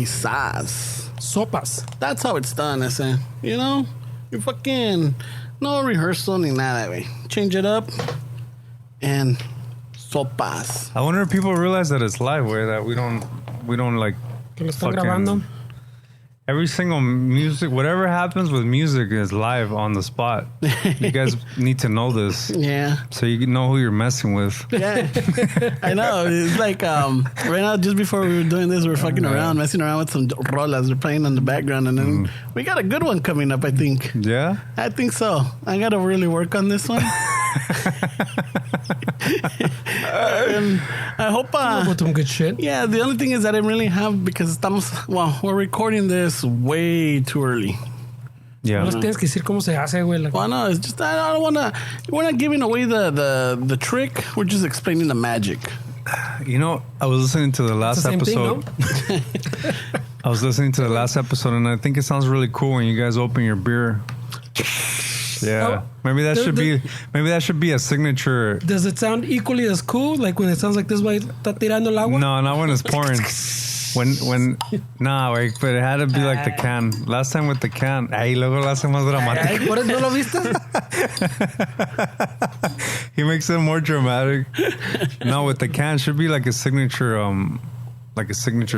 quizás. Sopas. That's how it's done, ese. You know? You fucking... No rehearsal ni nada, güey. Change it up. And sopas. I wonder if people realize that it's live, way that we don't like... Que lo están grabando. Every single music, whatever happens with music is live on the spot. You guys need to know this. Yeah. So you know who you're messing with. Yeah. I know. It's like, right now, just before we were doing this, we were fucking around, messing around with some rolas. They're playing in the background. And then we got a good one coming up, I think. Yeah? I think so. I got to really work on this one. And I hope... With some good shit. Yeah, the only thing is that I really have, because we're recording this way too early. Yeah. No les tienes que decir cómo se hace, güey. Well, no, it's just, I don't want to... We're not giving away the trick. We're just explaining the magic. You know, I was listening to the last episode. Thing, no? I was listening to the last episode, and I think it sounds really cool when you guys open your beer. Yeah, maybe that should be a signature. Does it sound equally as cool? Like when it sounds like this way, está tirando el agua? No, not when it's pouring. Nah, wait, but it had to be like the can. Last time with the can. Ay, luego lo hace más dramático. ¿Por eso no lo viste? He makes it more dramatic. No, with the can should be like a signature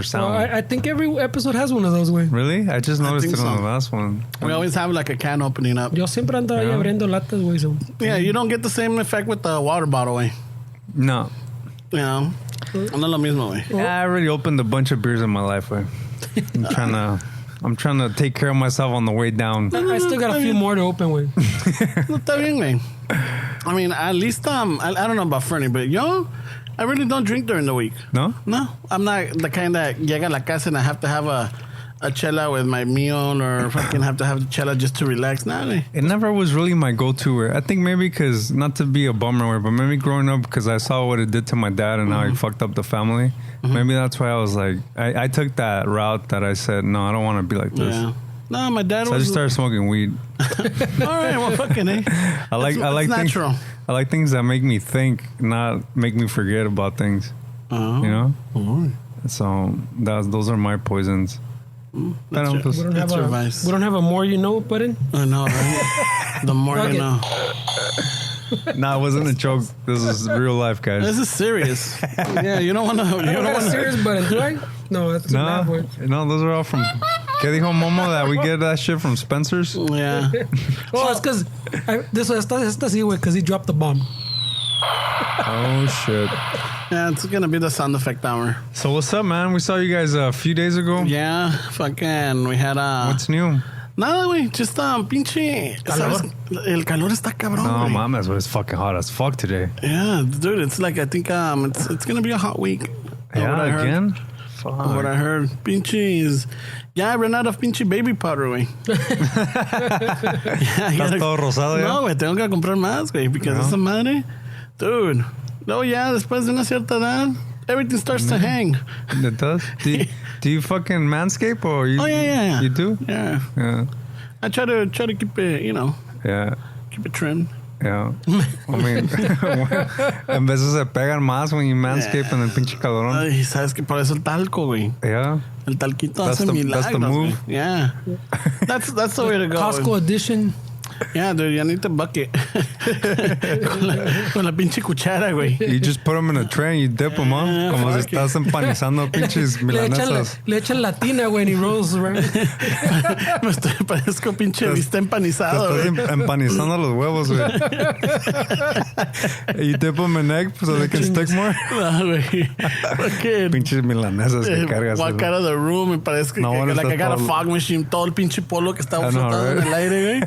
sound. Well, I think every episode has one of those, güey. Really? I just noticed it on the last one. We always have like a can opening up. Yo siempre ando ahí abriendo latas, güey. So. Yeah, you don't get the same effect with the water bottle, way. No. You know? No lo mismo, way. Yeah, I already opened a bunch of beers in my life, way. I'm trying to take care of myself on the way down. I still got a few more to open, güey. No, está bien, güey. I mean, at least, I don't know about Fernie, but I really don't drink during the week. No? No. I'm not the kind that llega a la casa and I have to have a chela with my meal or fucking have to have the chela just to relax. Nah, güey. It never was really my go-to. I think maybe because, not to be a bummer, but maybe growing up because I saw what it did to my dad and how he fucked up the family. Maybe that's why I was like, I took that route that I said, no, I don't want to be like this. Yeah. No, my dad was... I just started smoking weed. All right, well, fucking, eh? I like natural. I like things that make me think, not make me forget about things. Oh. You know? Oh. So those are my poisons. That's your advice. We don't have a more you know button? I know, right? The more you know. Nah, it wasn't a joke. This is real life, guys. This is serious. Yeah, you don't want to... You don't want a serious button, do I? No, that's a bad word. No, those are all from... ¿Qué dijo Momo that we get that shit from Spencer's? Yeah. Well, it's because... This está así, güey, because he dropped the bomb. Oh, shit. Yeah, it's going to be the sound effect hour. So what's up, man? We saw you guys a few days ago. Yeah, fucking... We had What's new? Nada, güey. Just pinche... Calor. El calor está cabrón, No, güey. mames, but it's fucking hot as fuck today. Yeah, dude. It's like, I think it's going to be a hot week. Yeah, again? Fuck. What I heard. Pinches... Yeah, I ran out of pinche baby powder, güey. ¿Estás todo rosado ya? No, güey. Tengo que comprar más, güey. Because esa madre... Dude. No, ya, después de una cierta edad... Everything starts to hang. It does? Do you fucking manscape or you? Oh, yeah. You do? Yeah. I try to keep it, keep it trimmed. Yeah. I mean, en veces se pegan más when you manscape en el pinche calorón. Ay, sabes que por eso el talco, güey. Yeah. El talquito hace milagros. That's the move. Güey. Yeah. That's the way to go. Costco güey. edition. Yeah, dude, ya need the bucket. con la pinche cuchara, güey. You just put them in a tray and you dip them, huh? Como si estás empanizando pinches milanesas. Le echan latina, güey, and he rolls around. Parezco pinche viste empanizado, güey. Estás empanizando los huevos, güey. You dip them in egg so they can stick more. No, güey. Pinches milanesas que cargas. Walk out of the room y parece que like I got a fog machine. Todo el pinche polo que estaba flotando en el aire, güey.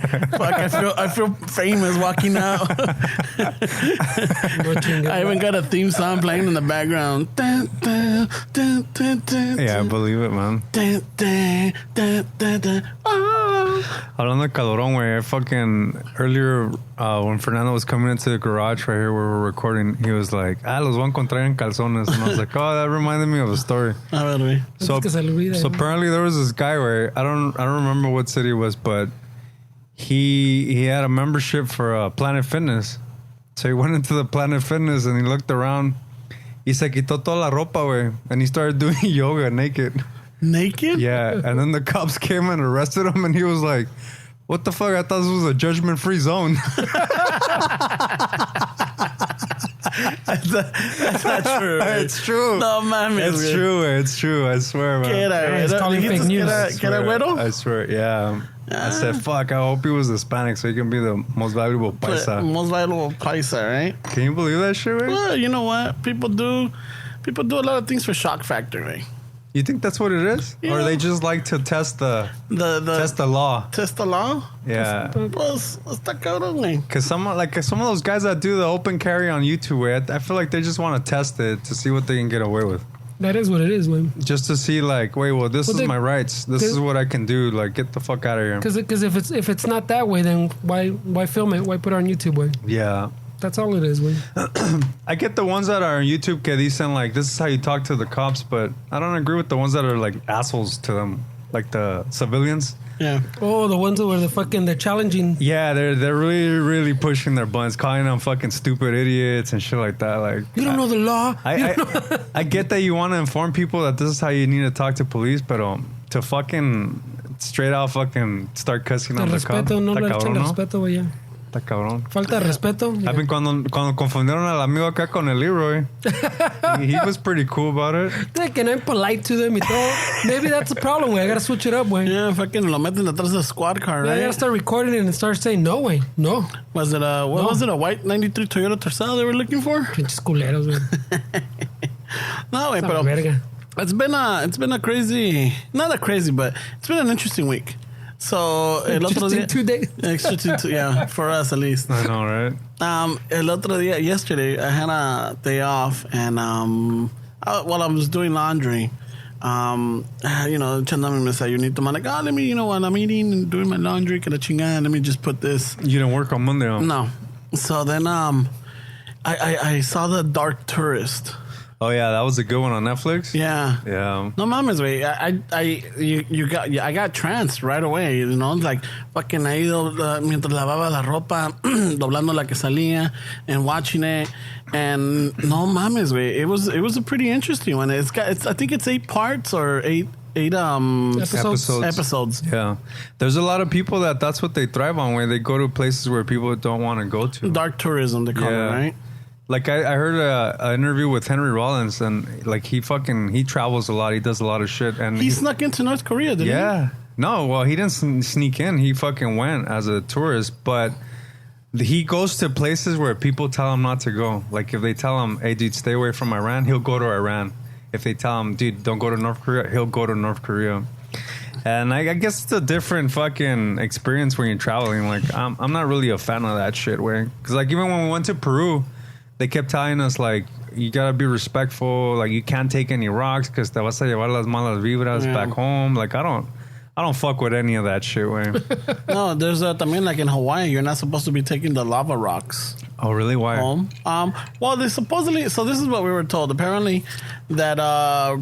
I feel famous walking out. I even got a theme song playing in the background. Yeah, I believe it, man. Hablando de calorón, güey, I fucking earlier when Fernando was coming into the garage right here where we're recording, he was like, los voy a encontrar en calzones. And I was like, oh, that reminded me of a story. A ver, güey. So apparently there was this guy where I don't remember what city it was, but he had a membership for Planet Fitness. So he went into the Planet Fitness and he looked around. Y se quitó toda la ropa, güey. And he started doing yoga naked. Naked? Yeah, and then the cops came and arrested him, and he was like, "What the fuck? I thought this was a judgment-free zone." That's not true. It's true. No mames. It's true. It's true. I swear, man. He's calling fake news. I swear. Yeah. I said, "Fuck! I hope he was Hispanic, so he can be the most valuable paisa." Most valuable paisa, right? Can you believe that shit, right? Well, you know what? People do a lot of things for shock factor, right? You think that's what it is, or they just like to test the law? Test the law? Yeah. Pues, está cabrón, güey. Because some of those guys that do the open carry on YouTube, I feel like they just want to test it to see what they can get away with. That is what it is, man. Just to see, like, wait, well, this is my rights. This is what I can do. Like, get the fuck out of here. Because if it's not that way, then why film it? Why put it on YouTube, way? Yeah. That's all it is, way. I get the ones that are on YouTube que dicen, like, this is how you talk to the cops, but I don't agree with the ones that are, like, assholes to them. Like the civilians. Yeah. Oh, the ones where they're challenging. Yeah, they're really, really pushing their buttons, calling them fucking stupid idiots and shit like that. Like, you don't know the law. I get that you want to inform people that this is how you need to talk to police, but to fucking straight out fucking start cussing on the cops. No le echan respeto, güey. Está cabrón. Falta de respeto. I mean, cuando confundieron al amigo acá con el Leroy, he was pretty cool about it. Like, and I'm polite to them y todo. Maybe that's the problem, güey. I gotta switch it up, güey. Yeah, fucking lo meten detrás de squad car, right? I gotta start recording it and start saying, no, güey. No. Was it a white 93 Toyota Tercel they were looking for? Pinches culeros, güey. No, güey, pero verga. It's been a crazy, not a crazy, but it's been an interesting week. So, el otro día, 2 days. Yeah, for us at least. I know, right? El otro día, yesterday, I had a day off, and while I was doing laundry, echándome mi desayunito, I'm like, let me, while I'm eating and doing my laundry, que la chingada, let me just put this. You didn't work on Monday, huh? No. So then, I saw The Dark Tourist. Oh yeah, that was a good one on Netflix. Yeah. No mames, güey. I got tranced right away. It's like fucking ahí mientras lavaba la ropa, doblando la que salía, and watching it. And no mames, güey. It was a pretty interesting one. I think it's 8 parts or eight episodes. Yeah. There's a lot of people that's what they thrive on, where they go to places where people don't want to go to. Dark tourism, they call it, right? Like I heard an interview with Henry Rollins, and like he travels a lot. He does a lot of shit, and he snuck into North Korea, didn't he? Yeah. No, well, he didn't sneak in. He fucking went as a tourist, but he goes to places where people tell him not to go. Like if they tell him, "Hey, dude, stay away from Iran," he'll go to Iran. If they tell him, "Dude, don't go to North Korea," he'll go to North Korea. And I guess it's a different fucking experience when you're traveling. Like I'm not really a fan of that shit. Because like even when we went to Peru, they kept telling us, like, you gotta be respectful. Like, you can't take any rocks because te vas a llevar las malas vibras back home. Like, I don't fuck with any of that shit, güey. No, there's también, like in Hawaii, you're not supposed to be taking the lava rocks. Oh, really? Why? Home. Well, they supposedly, so this is what we were told. Apparently, that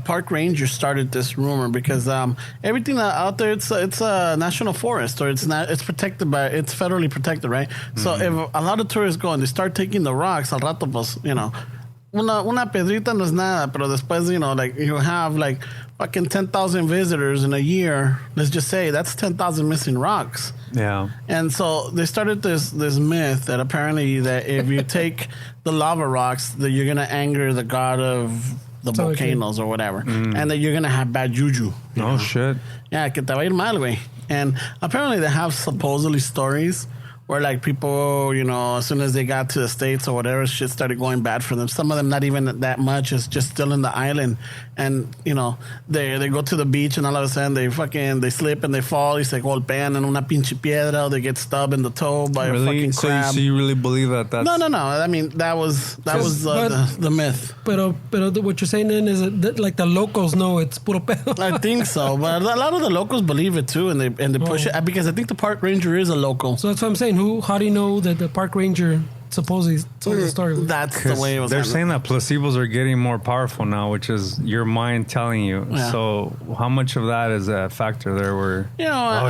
park ranger started this rumor because everything out there, it's a national forest, or it's protected it's federally protected, right? Mm-hmm. So if a lot of tourists go and they start taking the rocks, al rato, pues, una pedrita no es nada, pero después, like you have like fucking 10,000 visitors in a year. Let's just say that's 10,000 missing rocks. Yeah. And so they started this myth that apparently that if you take the lava rocks, that you're gonna anger the god of the volcanoes or whatever, and that you're gonna have bad juju. Oh shit. Yeah, que te va a ir mal, güey. And apparently they have supposedly stories where like people, as soon as they got to the States or whatever, shit started going bad for them. Some of them not even that much, it's just still in the island. And, they go to the beach and all of a sudden they slip and they fall. Y se golpean en una pinche piedra, or they get stubbed in the toe by a fucking crab. So you really believe that? No. I mean, that was the myth. Pero what you're saying then is that like the locals know it's puro pedo. I think so, but a lot of the locals believe it too, and they push it because I think the park ranger is a local. So that's what I'm saying. How do you know that the park ranger supposedly told the story? That's the way it was. They're saying that placebos are getting more powerful now, which is your mind telling you. Yeah. So how much of that is a factor there where,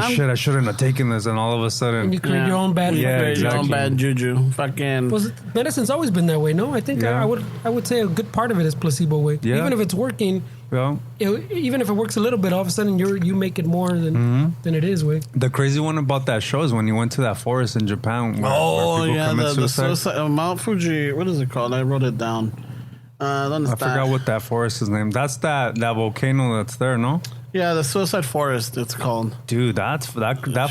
shit, I shouldn't have taken this, and all of a sudden... And you create your own bad... Your own bad juju. Fucking... Well, medicine's always been that way, no? I think I would say a good part of it is placebo way. Yeah. Even if it's working... Well, even if it works a little bit, all of a sudden you make it more than it is. Wait. The crazy one about that show is when he went to that forest in Japan. Where people commit the suicide. suicide, Mount Fuji. What is it called? I wrote it down. I forgot what that forest is named. That's that volcano that's there, no? Yeah, the Suicide Forest, it's called. Dude, that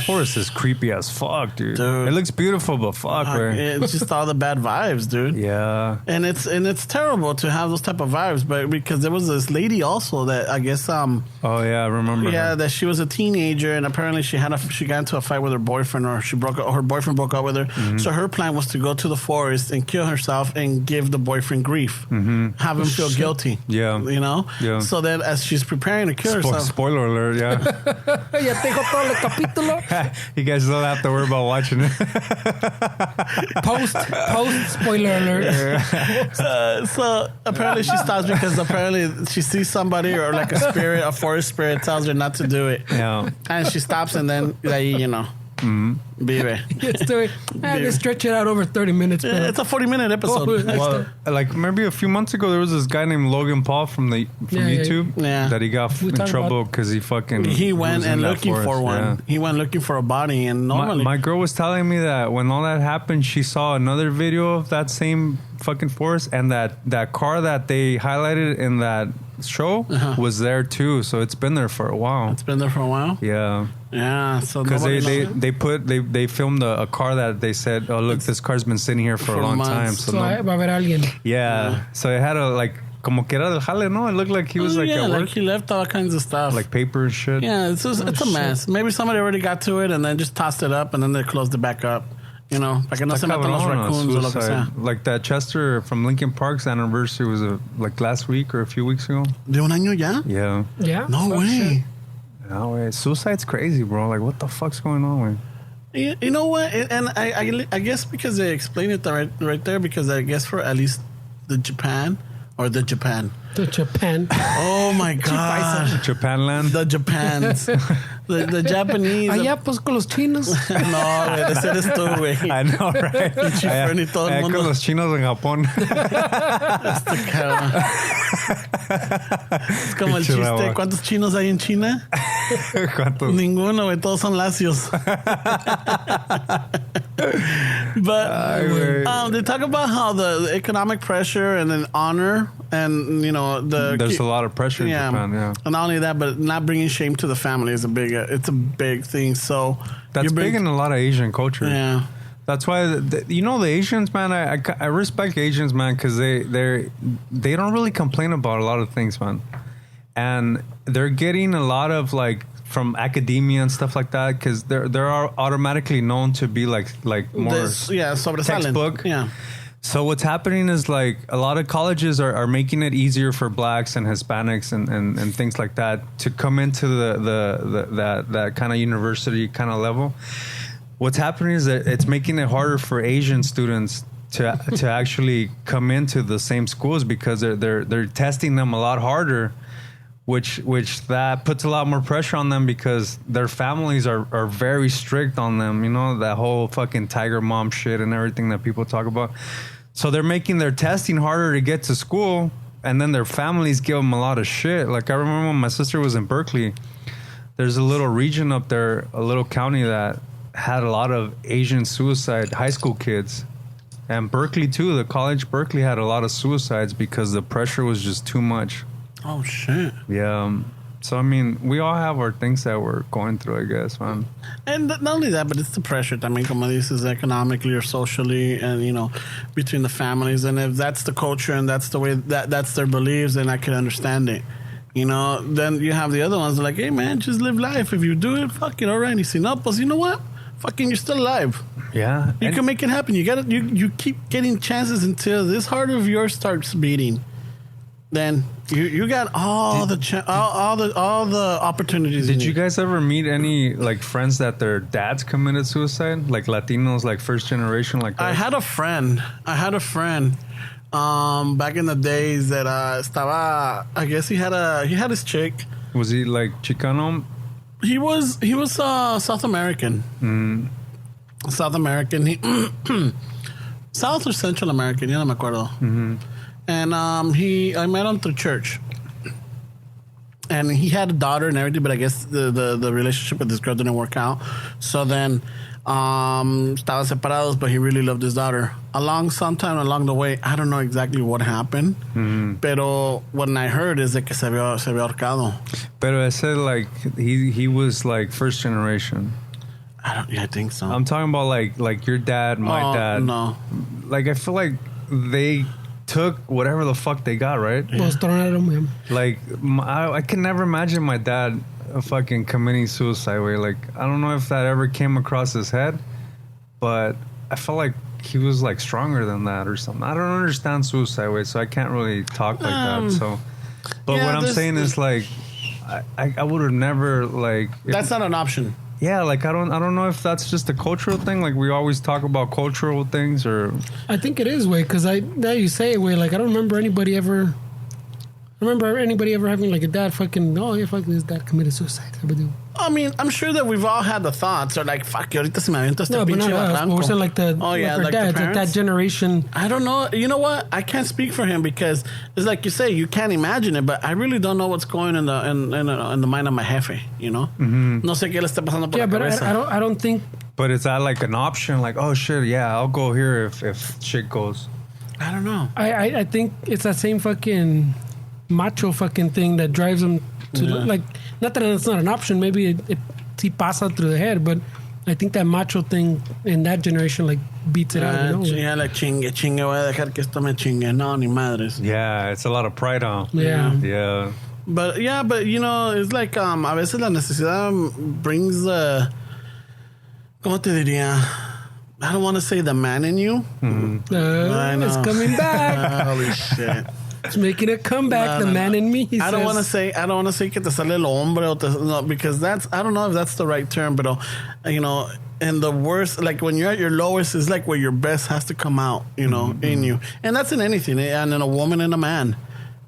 forest is creepy as fuck, dude. It looks beautiful, but fuck, man. It's just all the bad vibes, dude. Yeah. And it's terrible to have those type of vibes, but because there was this lady also that I guess oh yeah, I remember. Yeah, her. that she was a teenager and apparently she got into a fight with her boyfriend, or her boyfriend broke up with her. Mm-hmm. So her plan was to go to the forest and kill herself and give the boyfriend grief, have him feel guilty. Yeah, you know. Yeah. So then, as she's preparing to kill herself. Spoiler alert, yeah. Ya tengo todo el capítulo. You guys don't have to worry about watching it. Post spoiler alert. So apparently she stops because apparently she sees somebody or like a spirit, a forest spirit tells her not to do it. Yeah. And she stops and then, you know. Vive. They stretch it out over 30 minutes. Yeah, it's a 40-minute episode. Well, like maybe a few months ago, there was this guy named Logan Paul from YouTube that he got in trouble because he went and looking for one. Yeah. He went looking for a body, and normally my girl was telling me that when all that happened, she saw another video of that same fucking forest, and that car that they highlighted in that show was there too. So it's been there for a while. It's been there for a while. Yeah. Yeah, so because they filmed a car that they said, oh look, this car's been sitting here for a long time. So va a haber alguien. Yeah, so it had a like como que era del jale, no? It looked like he was at work. Like he left all kinds of stuff, like paper and shit. Yeah, it's a mess. Maybe somebody already got to it and then just tossed it up and then they closed it back up. You know, para que no se metan los raccoons o lo que sea. Like that Chester from Linkin Park's anniversary was like last week or a few weeks ago. ¿De un año ya? Yeah. Yeah. No way. Shit. No way. Suicide's crazy, bro. Like, what the fuck's going on, man? You know what? And I guess because they explain it right there, because I guess for at least the Japan. The Japan. Oh my God. Japanland. The Japans. The Japanese. Allá pues con los chinos. No, güey, ese eres tú, güey. I know, right? Allá con los chinos en Japón. Es como el chiste. ¿Cuántos chinos hay en China? ¿Cuántos? Ninguno, güey. Todos son lacios. But they talk about how the economic pressure and then honor and, you know, there's a lot of pressure in Japan, yeah. And not only that, but not bringing shame to the family is a big thing. So that's big in a lot of Asian culture. Yeah. That's why, the Asians, man, I respect Asians, man, because they don't really complain about a lot of things, man. And they're getting a lot of, like, from academia and stuff like that, because they're automatically known to be, like more textbook. Yeah. So what's happening is, like, a lot of colleges are making it easier for blacks and Hispanics and things like that to come into that kind of university kind of level. What's happening is that it's making it harder for Asian students to actually come into the same schools, because they're testing them a lot harder, which that puts a lot more pressure on them, because their families are very strict on them. You know, that whole fucking tiger mom shit and everything that people talk about. So they're making their testing harder to get to school, and then their families give them a lot of shit. Like, I remember when my sister was in Berkeley, there's a little region up there, a little county that had a lot of Asian suicide, high school kids. And Berkeley too, the college Berkeley had a lot of suicides because the pressure was just too much. Oh shit. Yeah. So I mean, we all have our things that we're going through, I guess, man. And not only that, but it's the pressure. I mean, como dices, economically or socially, and, you know, between the families. And if that's the culture and that's the way that's their beliefs, then I can understand it. You know, then you have the other ones like, hey man, just live life. If you do it, fuck it, all right. You see, no, but you know what? Fucking, you're still alive. Yeah, you can make it happen. You got you keep getting chances until this heart of yours starts beating. Then you got all the opportunities. Did you guys ever meet any, like, friends that their dads committed suicide, like Latinos, like first generation, like that? I had a friend. Back in the days that estaba. I guess he had his chick. Was he like Chicano? He was South American. South American. He South or Central American, ya no me acuerdo. And I met him through church. and he had a daughter and everything, but I guess the relationship with this girl didn't work out. So then estaban separados, but he really loved his daughter. Sometime along the way, I don't know exactly what happened, pero what I heard is that que se había ahorcado. Pero I said like he was like first generation. I think so. I'm talking about like your dad, my dad. No. Like I feel like they took whatever the fuck they got, right? Yeah. Like I can never imagine my dad fucking committing suicide. Way like I don't know if that ever came across his head, but I felt like he was like stronger than that or something. I don't understand suicide way, so I can't really talk like that. So, but what I'm saying is like I would have never like. That's not an option. Yeah, like I don't know if that's just a cultural thing. Like we always talk about cultural things, or I think it is way because now you say it way like I don't remember anybody ever. Having like a dad fucking his dad committed suicide. I mean, I'm sure that we've all had the thoughts or like fuck, ahorita se me avienta este No, but pinche not us. barranco. We're saying like the our dads, parents. like that generation. I don't know. You know what? I can't speak for him because it's like you say, you can't imagine it, but I really don't know what's going in the mind of my jefe, you know? No sé qué le está pasando por la but cabeza. I don't think. But is that like an option? Like, oh shit, yeah, I'll go here if shit goes. I don't know. I think it's that same fucking macho fucking thing that drives them to like. Not that it's not an option. Maybe it pasa through the head, but I think that macho thing in that generation like beats it out. You know? Yeah, like chingue, voy a dejar que esto me chingue. No, ni madres. Yeah, it's a lot of pride on. Yeah. But you know, it's like a veces la necesidad brings the. ¿Cómo te diría? I don't want to say the man in you. It's coming back. Holy shit. It's making a comeback. The man in me. I don't want to say que te sale el hombre no, because that's I don't know if that's the right term, but you know, and the worst, like when you're at your lowest, is like where your best has to come out, you know, in you, and that's in anything, and in a woman and a man,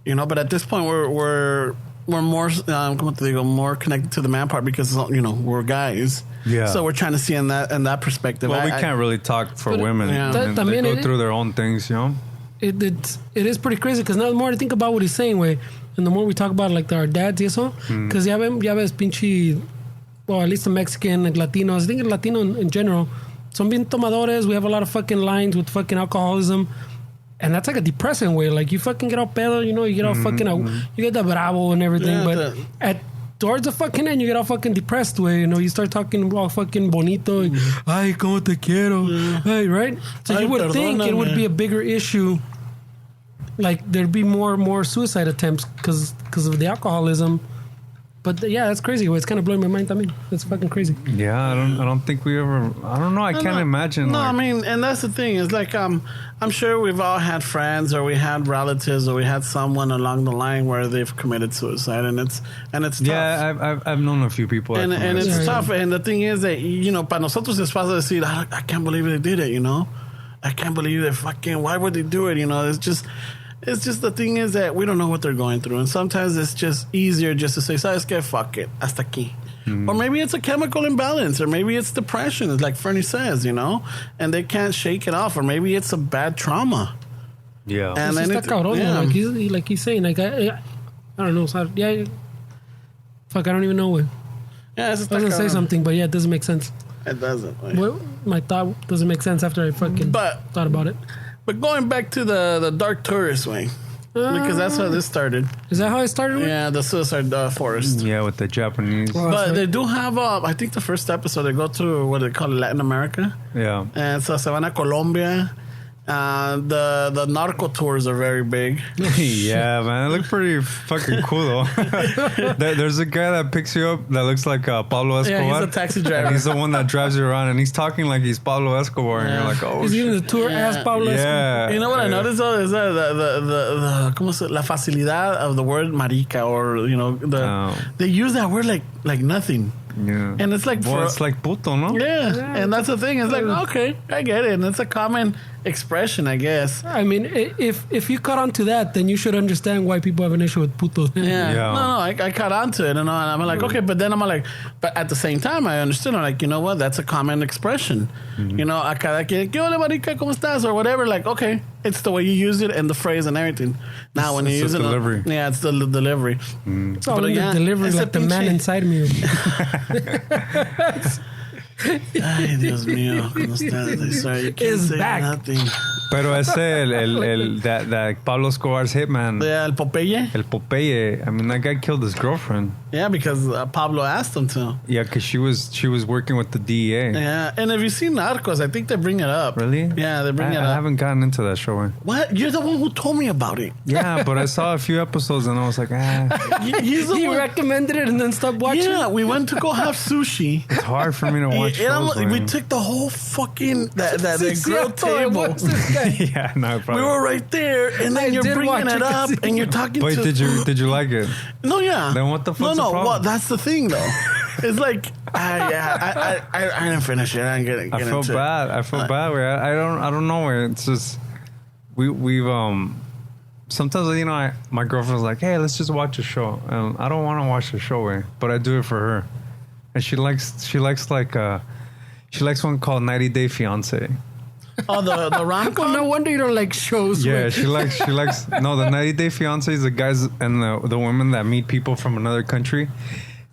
you know. But at this point, we're more, como te digo, more connected to the man part because you know we're guys. Yeah. So we're trying to see in that perspective. Well, we can't really talk for women. Yeah. I mean, they go through their own things, you know. It is pretty crazy because now the more I think about what he's saying, way, and the more we talk about like our dads y eso, because ya ves pinche, well, at least the Mexican, like Latinos, I think Latino in general, son bien tomadores. We have a lot of fucking lines with fucking alcoholism, and that's like a depressing way. Like you fucking get all pedo, you know, you get all fucking, you get the bravo and everything, but towards the fucking end, you get all fucking depressed way. You know, you start talking all fucking bonito. Ay, como te quiero. Ay, right? So you would think it would be a bigger issue. Like there'd be more suicide attempts because of the alcoholism. But yeah, that's crazy. It's kind of blowing my mind. I mean, that's fucking crazy. Yeah, I don't think we ever. I don't know. I can't imagine. No, like, I mean, and that's the thing. It's like I'm sure we've all had friends or we had relatives or we had someone along the line where they've committed suicide, and it's tough. Yeah, I've known a few people. And it's tough. And the thing is that you know, para nosotros es fácil decir, I can't believe they did it. You know, I can't believe they fucking. Why would they do it? You know, it's just the thing is that we don't know what they're going through, and sometimes it's just easier just to say, "Sabes qué? Fuck it, hasta aquí." Or maybe it's a chemical imbalance, or maybe it's depression, like Fernie says, you know, and they can't shake it off, or maybe it's a bad trauma. Yeah, and then like he's saying, like I don't know, so, yeah, fuck, I don't even know. Yeah, I was gonna say something, but yeah, it doesn't make sense. It doesn't. Well, my thought doesn't make sense after I fucking thought about it. But going back to the dark tourist way, because that's how this started. Is that how it started? Yeah, the suicide forest. Yeah, with the Japanese. Well, but they do have, I think the first episode, they go to what they call Latin America. Yeah. And so se van a Colombia. The narco tours are very big. Yeah, man, it looked pretty fucking cool though. There's a guy that picks you up that looks like Pablo Escobar. Yeah, he's a taxi driver. And he's the one that drives you around, and he's talking like he's Pablo Escobar, and you're like, oh, he's giving the tour as Pablo Escobar. Yeah. You know what I noticed though is that the ¿cómo se, la facilidad of the word marica, or you know they use that word like nothing. Yeah. And it's like it's like puto, no? Yeah. And that's the thing. It's like, okay, I get it. And it's a common expression, I guess. I mean, if you caught on to that, then you should understand why people have an issue with putos. Yeah. No, I caught on to it, and I'm like, okay, but then I'm like, but at the same time, I understood. I'm like, you know what? That's a common expression. You know, a cada quien, ¿qué hola, marica, cómo estás? Or whatever. Like, okay, it's the way you use it and the phrase and everything. Now, when you use it, delivery. Yeah, it's the delivery. It's all in the delivery, like the man inside me. Ay, Dios mío, ¿cómo estás? Sorry, you can't Is say back. nothing. Pero ese, that Pablo Escobar's hitman, Yeah, el Popeye. El Popeye, I mean, that guy killed his girlfriend. Yeah, because Pablo asked him to. Yeah, because she was working with the DEA. Yeah, and if you've seen Narcos, I think they bring it up. Really? Yeah, they bring it up. I haven't gotten into that show. What? You're the one who told me about it. Yeah, but I saw a few episodes and I was like, He's the He one. recommended it and then stopped watching. Yeah, we went to go have sushi. it's hard for me to watch shows. We took the whole fucking that grill table. Yeah, no, probably. We were right there, and then you're bringing it up, and you're talking Wait, to... did you like it? No, yeah. Then what the fuck's No, the problem? well, that's the thing, though. It's like, I didn't finish it. I didn't get I feel into bad. I feel bad. I don't know. It's just we've sometimes, you know, my girlfriend's like, hey, let's just watch a show, and I don't want to watch the show, but I do it for her, and she likes one called 90 Day Fiance. Oh, the rom-com? Well, no wonder you don't like shows. Yeah, with- she likes no, the 90 Day Fiance is the guys and the women that meet people from another country,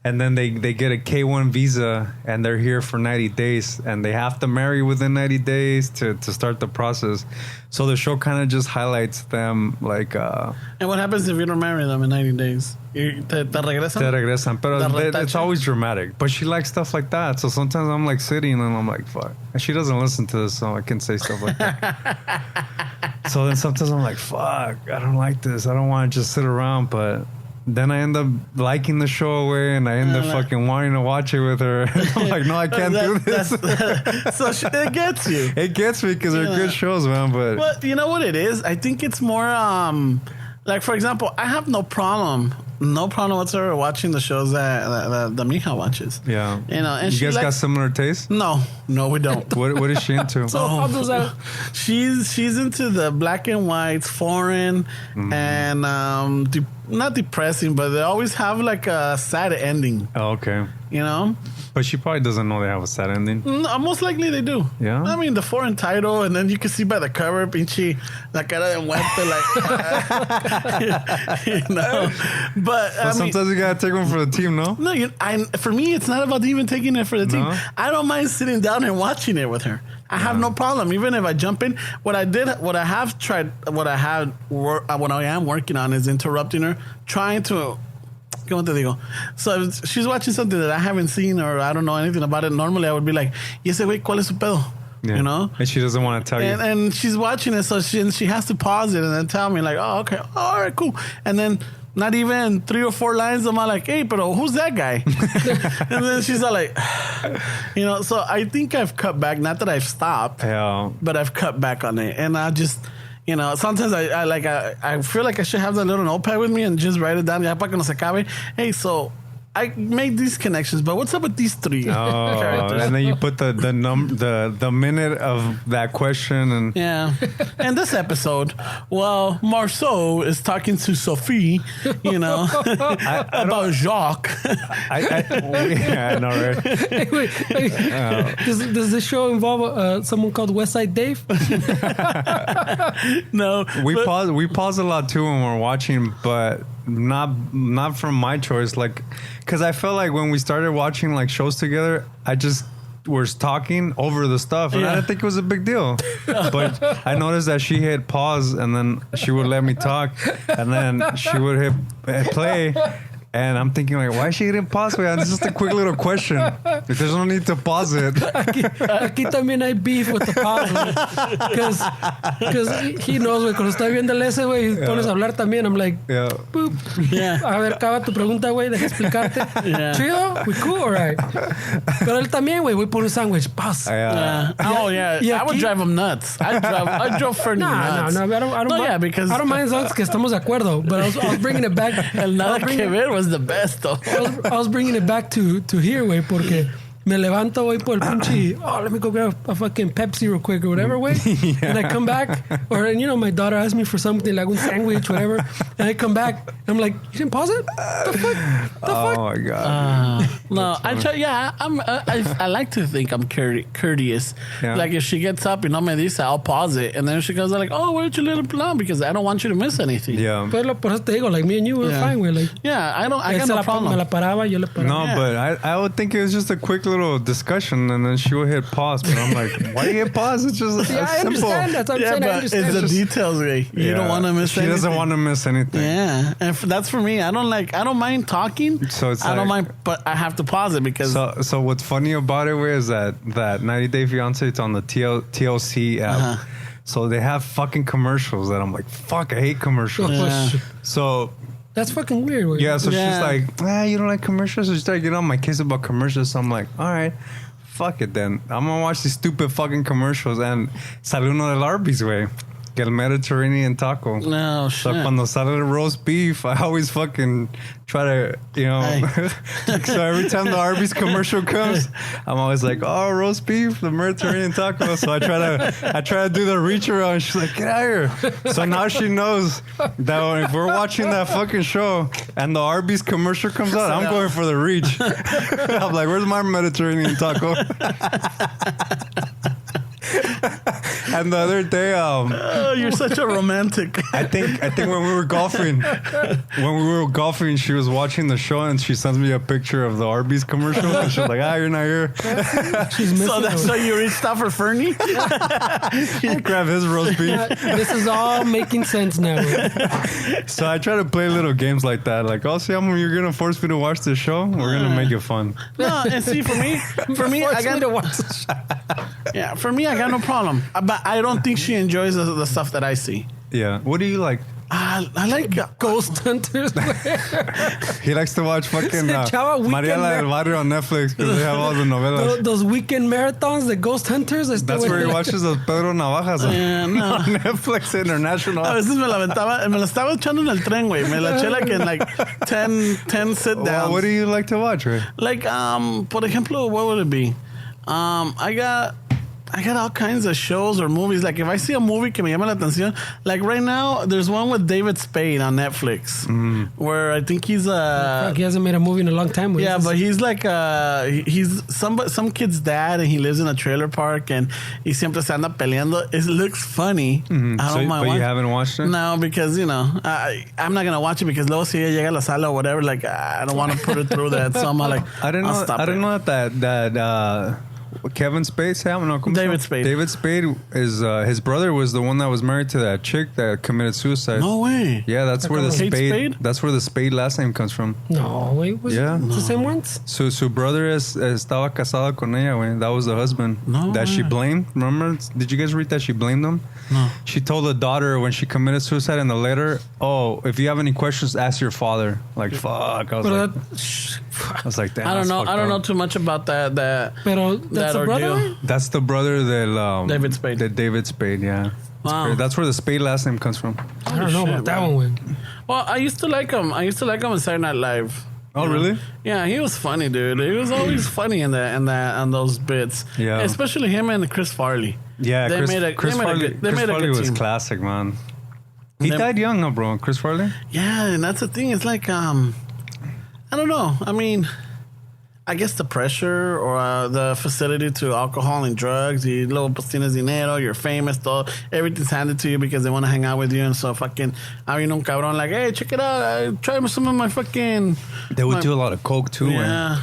and then they get a K1 visa and they're here for 90 days and they have to marry within 90 days to start the process. So the show kind of just highlights them like And what happens if you don't marry them in 90 days? Te regresan? Te regresan, pero Te it's retachen? always dramatic. But she likes stuff like that. So sometimes I'm like sitting and I'm like, fuck. And she doesn't listen to this, so I can say stuff like that. So then sometimes I'm like, fuck, I don't like this. I don't want to just sit around. But then I end up liking the show away and I end up fucking wanting to watch it with her. I'm like, no, I can't do this. So it gets you. It gets me because they're good shows, man. But you know what it is? I think it's more like, for example, I have no problem whatsoever watching the shows that the mija watches. yeah. You know, and you she guys got similar tastes? No, we don't. What is she into? So how does that? She's into the black and whites, foreign, and not depressing, but they always have like a sad ending. Oh, okay. You know, But she probably doesn't know they have a sad ending. no, most likely they do. Yeah? I mean, the foreign title, and then you can see by the cover, pinche la cara de muerte, like, you know. But I mean, Sometimes you gotta take one for the team, no? no, for me, it's not about even taking it for the team. No? I don't mind sitting down and watching it with her. I have no problem, even if I jump in. What I am working on is interrupting her, trying to. ¿Cómo te digo? So if she's watching something that I haven't seen or I don't know anything about it. Normally, I would be like, "Y ese güey, ¿cuál es su pedo?" Yeah. You know. And she doesn't want to tell you. And she's watching it, so she has to pause it and then tell me like, "Oh, okay, all right, cool." And then not even 3 or 4 lines, I'm like, "Hey, pero who's that guy?" And then she's all like, you know. So I think I've cut back. Not that I've stopped, Yeah. but I've cut back on it. And I just, you know, sometimes I feel like I should have that little notepad with me and just write it down. Ya para que no se acabe. Hey, so I made these connections, but what's up with these 3 Oh, characters? and then you put the minute of that question and Yeah. And this episode, well, Marceau is talking to Sophie, you know, about Jacques. yeah, I know, right? Wait. Does this show involve someone called West Side Dave? No. We but- pause a lot too when we're watching, but not from my choice. Like, because I felt like when we started watching like shows together, I just was talking over the stuff, and I didn't think it was a big deal. But I noticed that she hit pause, and then she would let me talk, and then she would hit play. And I'm thinking, like, why is she hitting pause? Man? It's just a quick little question. There's no need to pause it. Aquí también hay beef with the pause, because he knows, güey, cuando está viendo el ese, güey, y pones a hablar también, I'm like, Yeah. boop. Yeah. A ver, acaba tu pregunta, güey, deja explicarte. Yeah. Chido, we cool, alright. Pero él también, güey, voy por un sándwich, pause. Oh yeah, y I would aquí- drive him nuts. I drove Fernie nuts. No, I don't No, mind, yeah, because- I don't mind as long as que estamos de acuerdo, but I was bringing it back. El nada que ver was the best though. I was bringing it back to here, güey, porque me levanto, voy por el pinche, let me go grab a fucking Pepsi real quick or whatever, way. And I come back, or, my daughter asks me for something, like un sandwich, whatever. And I come back, I'm like, you didn't pause it? The fuck? Oh my God. No, I try. Yeah, I like to think I'm courteous. Yeah. Like if she gets up, me dice, I'll pause it, and then she goes like, "Oh, why don't you let it plan?" Because I don't want you to miss anything. Yeah. Pero por eso te digo, like me and you were fine, we're like. Yeah, I got no problem. Me la paraba, yo le paraba. No, but I would think it was just a quick little discussion, and then she would hit pause. But I'm like, why do you hit pause? It's just I simple. understand. That's what I'm saying. I But understand. it's the details, Ray. You don't want to miss anything. She doesn't want to miss anything. Yeah, and that's for me. I don't mind talking. So it's I don't like- mind, but I have to pause it because So what's funny about it is that 90 Day Fiancé, it's on the TLC app. So they have fucking commercials that I'm like, fuck, I hate commercials. Yeah. So That's fucking weird. Way. yeah, so Yeah. she's like, you don't like commercials? So she started getting on my case about commercials. So I'm like, all right, fuck it then. I'm gonna watch these stupid fucking commercials. And sale uno del Arby's, way. Que el Mediterranean taco. no So shit. cuando sale the roast beef, I always fucking try to, so every time the Arby's commercial comes, I'm always like, oh, roast beef, the Mediterranean taco. So I try to do the reach around. She's like, get out of here. So now she knows that if we're watching that fucking show and the Arby's commercial comes out, I'm going for the reach. I'm like, where's my Mediterranean taco? And the other day, Oh, you're such a romantic. I think when we were golfing, she was watching the show and she sends me a picture of the Arby's commercial and she's like, you're not here. She's missing So that's why you reached out for Fernie? Grab his roast beef. This is all making sense now. So I try to play little games like that. Like, oh, see, you're gonna force me to watch this show. We're gonna make it fun. No, and see, for me, I got to watch this. Yeah, for me, I got no problem. But I don't think she enjoys the stuff that I see. Yeah. What do you like? I like Ghost Hunters. He likes to watch fucking Chava Weekend Mariela del Barrio on Netflix because they have all the novelas. Those weekend marathons, the Ghost Hunters. That's where he watches those Pedro Navajas no. on Netflix International. A veces me la estaba echando en el tren, güey. Me la eché like in like 10 sit downs. Well, what do you like to watch, Ray? Like, por ejemplo, what would it be? I got all kinds of shows or movies. Like, if I see a movie que me llama la atención, like right now, there's one with David Spade on Netflix, where I think he's He hasn't made a movie in a long time. yeah, but he's like he's some kid's dad, and he lives in a trailer park, and he siempre se anda peleando. It looks funny. I don't mind. But you haven't watched it? No, because I'm not gonna watch it because luego si ella llega a la sala or whatever, like I don't want to put it through that. So I'm like, I didn't know that Kevin Spade, David Spade. David Spade is his brother was the one that was married to that chick that committed suicide. No way. Yeah, that's where the Kate Spade? That's where the Spade last name comes from. No, wait, Yeah. it's the same ones? So su brother estaba casada con ella, güey. That was the husband that she blamed. Remember? Did you guys read that she blamed him? No. She told the daughter when she committed suicide in the letter, "Oh, if you have any questions, ask your father." Like, fuck. I was like, damn. I don't know. that's I don't know fucked too much about that. Pero that's that the brother? ordeal. up. That's the brother that David Spade. The David Spade, yeah. Wow. That's where the Spade last name comes from. I don't know shit, about that man. one. Well, I used to like him. I used to like him on Saturday Night Live. Oh, really? Yeah, he was funny, dude. He was always funny in those bits. Yeah. Especially him and Chris Farley. Yeah, Chris Farley was team. classic, man. He died young, huh, bro? Chris Farley? Yeah, and that's the thing. It's like, I don't know. I mean, I guess the pressure or the facility to alcohol and drugs. Y luego pues tienes dinero, you're famous, todo. Everything's handed to you because they want to hang out with you. And so fucking, I mean, un cabrón like, hey, check it out. Try some of my fucking... They would do a lot of coke, too. Yeah.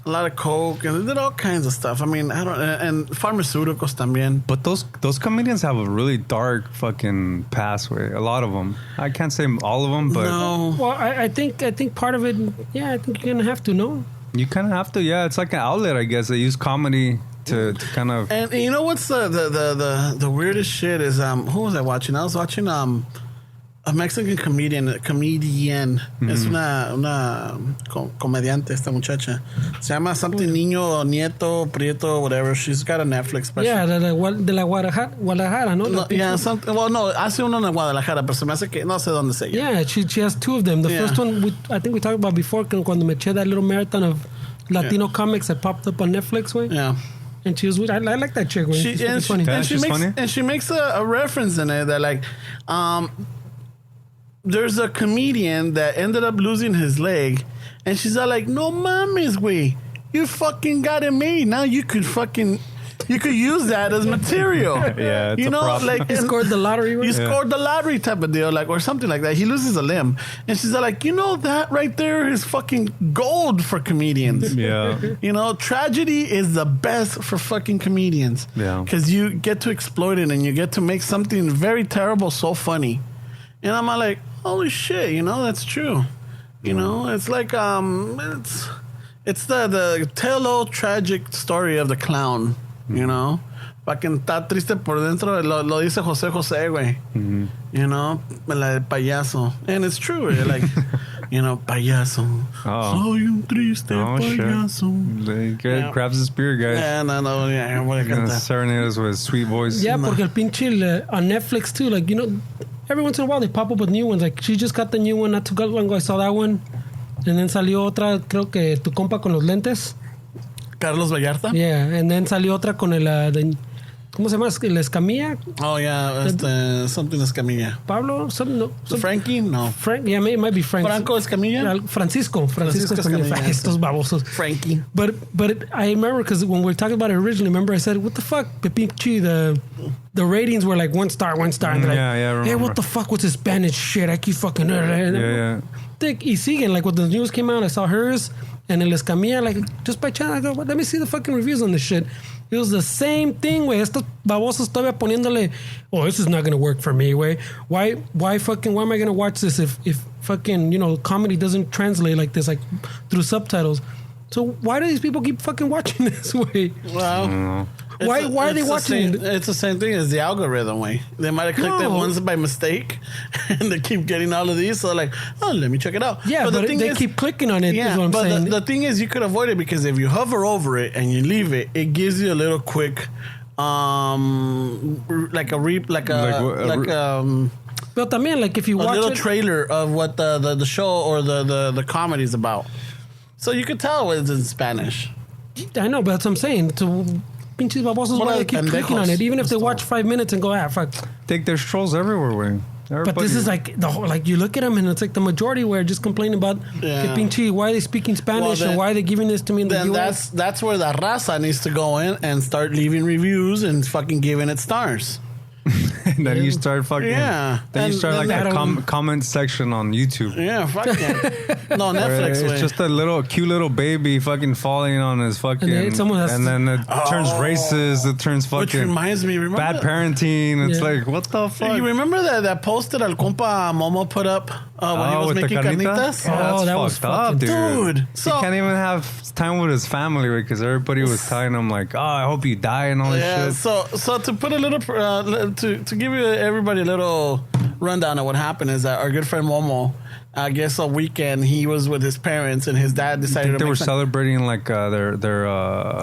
A lot of coke, and they did all kinds of stuff. I mean, I don't, and pharmaceuticals también. But those comedians have a really dark fucking past way. A lot of them. I can't say all of them, but No. Well, I think part of it, yeah, I think you're going to have to know. you kind of have to. Yeah, it's like an outlet, I guess. They use comedy to kind of. And you know what's the weirdest shit is who was I watching? I was watching a Mexican comedian. Es una comediante esta muchacha. Se llama something Niño Nieto Prieto whatever. She's got a Netflix special. Yeah, de la Guadalajara, ¿no? No, yeah, well, no, hace uno en Guadalajara, pero se me hace que no sé dónde se llama. Yeah, she has two of them. The first one, I think we talked about before, cuando me eché that little marathon of Latino comics that popped up on Netflix, way. Yeah. And she was, I like that chick, way. She's funny. And she makes a reference in it that like, there's a comedian that ended up losing his leg, and she's all like, "No mames, güey, you fucking got it made. Now you could use that as material." Yeah, it's you a know, problem. like You scored the lottery, way. you scored the lottery type of deal, like, or something like that. He loses a limb, and she's all like, "You know, that right there is fucking gold for comedians." Yeah. You know, tragedy is the best for fucking comedians. Yeah. Because you get to exploit it and you get to make something very terrible so funny. And I'm like, holy shit, you know, that's true. You know, it's like, it's the tale-o tragic story of the clown, you know? Fucking está triste por dentro, lo dice José José, güey. You know, la de payaso. And it's true, like, you know, payaso. Soy un triste payaso. Grabs the spear, guys. Yeah, no, yeah, voy a cantar. Serenade us with sweet voice. Yeah, porque el pinche on Netflix too, like, you know, every once in a while they pop up with new ones. Like, she just got the new one not too long ago. I saw that one. And then salió otra, creo que tu compa con los lentes. Carlos Vallarta? Yeah, and then salió otra con el, ¿cómo se llama? ¿El Escamilla? Oh, yeah, something Escamilla. Pablo? Frankie? No. Frank? Yeah, it might be Frank. Franco Escamilla? Francisco Escamilla. Estos babosos. Frankie. But I remember, because when we were talking about it originally, remember I said, what the fuck? Pepinchi, the ratings were like 1 star. And they're like, I remember. Hey, what the fuck with this Spanish shit? I keep fucking... Yeah. Y siguen, like, when the news came out, I saw hers and El Escamilla, like, just by chance, I go, well, let me see the fucking reviews on this shit. It was the same thing, güey. Estos babosos todavía poniéndole, oh, this is not going to work for me, güey. Why am I going to watch this if fucking, you know, comedy doesn't translate like this, like, through subtitles? So why do these people keep fucking watching this way? Well, why are they watching it? It's the same thing as the algorithm way. They might have clicked it once by mistake, and they keep getting all of these. So like, oh, let me check it out. Yeah, but they keep clicking on it. Yeah, is what I'm but saying. The thing is, you could avoid it because if you hover over it and you leave it, it gives you a little quick, But también, like, if you watch a little it, trailer of what the show or the comedy is about, so you could tell it's in Spanish. I know, but that's what I'm saying. So, pinches babosos, why they keep clicking on it, even if they watch 5 minutes and go, fuck. There's trolls everywhere, way. But this is like the whole, like, you look at them and it's like the majority were just complaining about pinche, why are they speaking Spanish, and why are they giving this to me in the US? That's where the raza needs to go in and start leaving reviews and fucking giving it stars. And then you start fucking... Yeah. Then you start like a comment section on YouTube. Yeah, fuck it. No, Netflix. It's just a cute little baby fucking falling on his fucking... And then it turns racist. It turns fucking... Which reminds me, remember... Bad parenting. It's like, what the fuck? You remember that post that Al Compa Momo put up when he was making carnitas? Oh, that was fucked up, dude. So, he can't even have time with his family because everybody was telling him like, oh, I hope you die and all this shit. So to put a little... to give everybody a little rundown of what happened is that our good friend Momo, I guess a weekend he was with his parents and his dad decided they were celebrating like their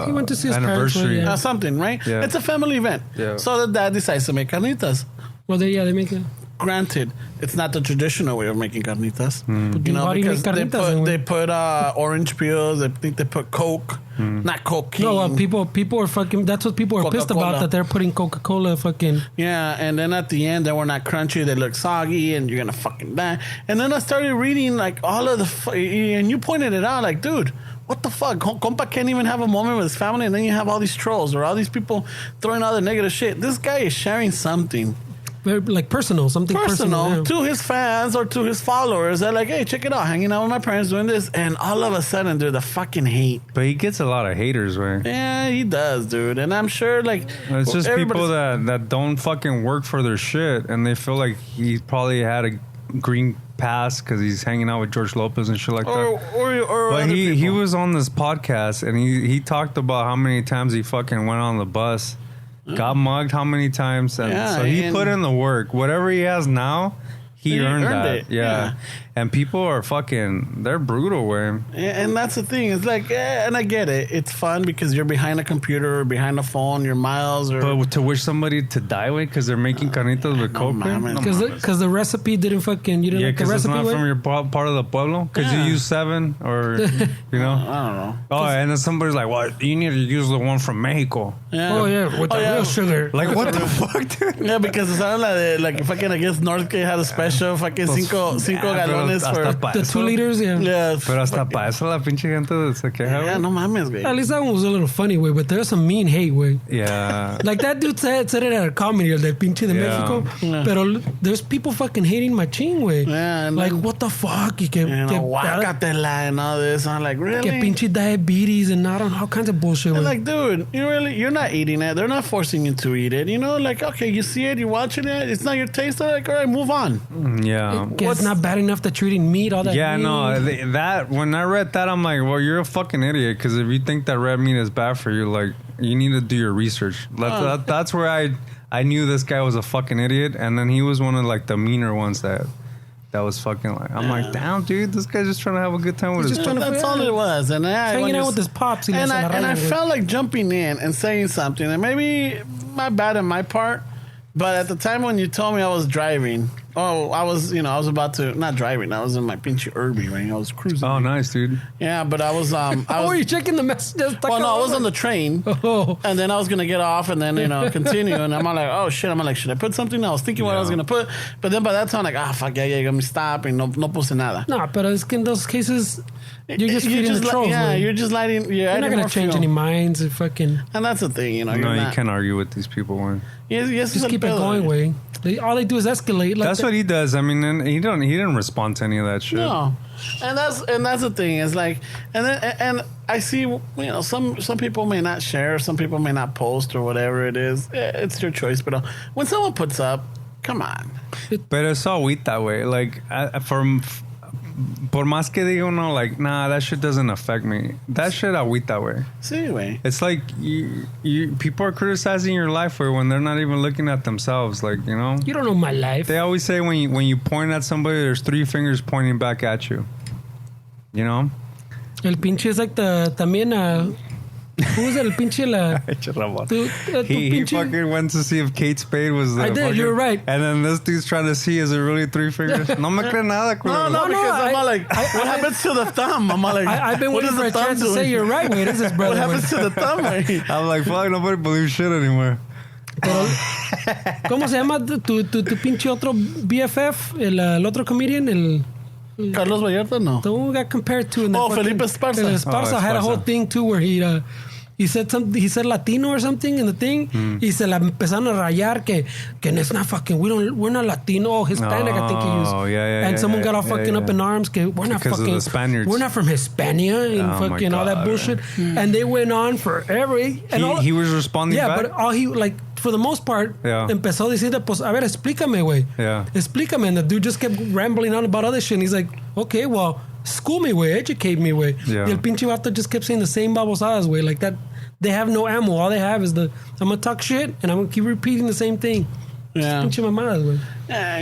he went to see his anniversary, parents, something, right? Yeah. It's a family event. Yeah. So the dad decides to make carnitas. Well, they make it. Granted, it's not the traditional way of making carnitas. You know, because they put orange peels. I think they put Coke, not cocaine. No, people are fucking. That's what people are pissed about, that they're putting Coca-Cola fucking. Yeah, and then at the end they were not crunchy. They look soggy, and you're gonna fucking die. And then I started reading like all of the, and you pointed it out, like, dude, what the fuck? Compa can't even have a moment with his family, and then you have all these trolls or all these people throwing all the negative shit. This guy is sharing something. Very, like, something personal to his fans or to his followers. They're like, hey, check it out, hanging out with my parents doing this, and all of a sudden, dude, the fucking hate. But he gets a lot of haters, right? Yeah, he does, dude. And I'm sure, like, it's just people that don't fucking work for their shit, and they feel like he probably had a green pass because he's hanging out with George Lopez and shit like that. But he was on this podcast and he talked about how many times he fucking went on the bus. Got mugged how many times, and so he put in the work. Whatever he has now, He earned that. it. Yeah. And people are fucking, they're brutal, way. And that's the thing. It's like, and I get it. It's fun because you're behind a computer or behind a phone, you're miles. Or But to wish somebody to die, way, because they're making carnitas with coke. Because the recipe didn't fucking, you didn't like the because it's recipe. not from your part of the pueblo. Because you use 7 or, you know. I don't know. Oh, and then somebody's like, well, you need to use the one from Mexico. Yeah. Oh, yeah, with the real sugar. Like, what the fuck, dude? Yeah, because it sounded like fucking, I guess Northgate had a special fucking cinco galones for the 2 liters, yeah. Yeah. Pero hasta para eso la pinche gente se queja, Yeah, güey. no mames, güey. At least that one was a little funny, way, but there's some mean hate, way. Yeah. Like that dude said it at a comedy, del pinche de Mexico. Yeah. Pero there's people fucking hating machine, way. Yeah, and like, then- what the fuck? Y que, guácatela and all this. I'm like, really? que pinche diabetes and I don't know, all kinds of bullshit, And way. like, dude, you're not eating it. They're not forcing you to eat it. You know, like, okay, you see it, you're watching it. It's not your taste. They're like, all right, move on. Yeah. It's not bad enough that you're eating meat, all that Yeah, meat. no, that when I read that, I'm like, well, you're a fucking idiot. Because if you think that red meat is bad for you, like, you need to do your research. That's where I knew this guy was a fucking idiot, and then he was one of like the meaner ones that was fucking like. I'm like, damn, dude, this guy's just trying to have a good time with his. just trying to- That's all it was. And Hanging out with his pops. and I felt like jumping in and saying something, and maybe my bad on my part. But at the time when you told me I was driving, I was about to, not driving, I was in my pinche Irby, right? I was cruising. Oh, nice, dude. Yeah, but I was, Oh, you checking the messages? well, no, I was on the train, Oh. and then I was going to get off and then, continue, and I'm like, oh, shit, should I put something? I was thinking what I was going to put, but then by that time, like, fuck, yeah, you got me stopping, no puse nada. No, but es que in those cases, you're just feeding the trolls. Yeah, man. you're just lighting, You're not going to change any minds. If fucking And that's the thing, you're No, not. you can't argue with these people, man. Yes, just keep it going, way. All they do is escalate. Like That's what he does. I mean, and he didn't respond to any of that shit. No, and that's the thing. It's like, and I see, some people may not share, some people may not post or whatever it is. It's your choice. But when someone puts up, come on. But it's all weak that way. Like, por más que diga uno, like, nah, that shit doesn't affect me. That shit agüita that way. See, way. It's like you people are criticizing your life when they're not even looking at themselves. Like, you know, you don't know my life. they always say when you point at somebody, there's 3 fingers pointing back at you. You know. El pinche es like también. Who was it? El pinche He pinche- fucking went to see if Kate Spade was the I did, you were right. And then this dude's trying to see, is it really 3 fingers? No me cree nada, culero. No, because I'm I- like, what happens to the thumb? I'm like, I've been what waiting is for a the thumb chance to doing? say you're right, way. This is brother. What happens to the thumb, way? I'm like, fuck, nobody believes shit anymore. Pero, ¿cómo se llama tu pinche otro BFF? El otro comedian, Carlos Vallarta, no. the one who got compared to. In the Oh, fucking- Felipe Esparza. Felipe Esparza Oh, had a whole Esparza. thing too where he said something. He said Latino or something in the thing. Y se la empezaron a rayar que it's not fucking. We're not Latino. Oh, Hispanic. I think he used. Oh, yeah, And someone got all yeah, fucking yeah. up in arms. Que we're not Because of fucking the Spaniards. We're not from Hispania and Oh, my fucking all that God, bullshit. And they went on forever. And all, He was responding yeah, back? but all he like. For the most part, Yeah. empezó diciendo, pues, a ver, explícame, güey. Yeah. Explícame. And the dude just kept rambling on about other shit. And he's like, okay, well, school me, güey. Educate me, güey. Yeah. Y el pinche vato just kept saying the same babosadas, güey. Like that, they have no ammo. All they have is I'm going to talk shit and I'm going to keep repeating the same thing. Yeah. Pinche mamadas, güey. Yeah,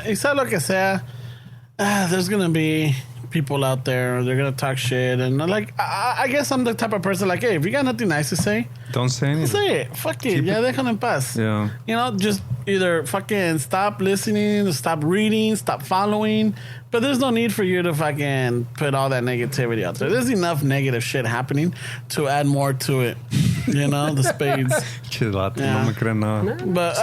y sea lo que sea, there's going to be people out there, they're going to talk shit. And like, I guess I'm the type of person like, hey, if you got nothing nice to say, Don't say anything. say it. Fuck it. Ya déjalo en paz. Yeah. Just either fucking stop listening, stop reading, stop following. But there's no need for you to fucking put all that negativity out there. There's enough negative shit happening to add more to it. The spades. Chilato, Yeah. no me cree nada. But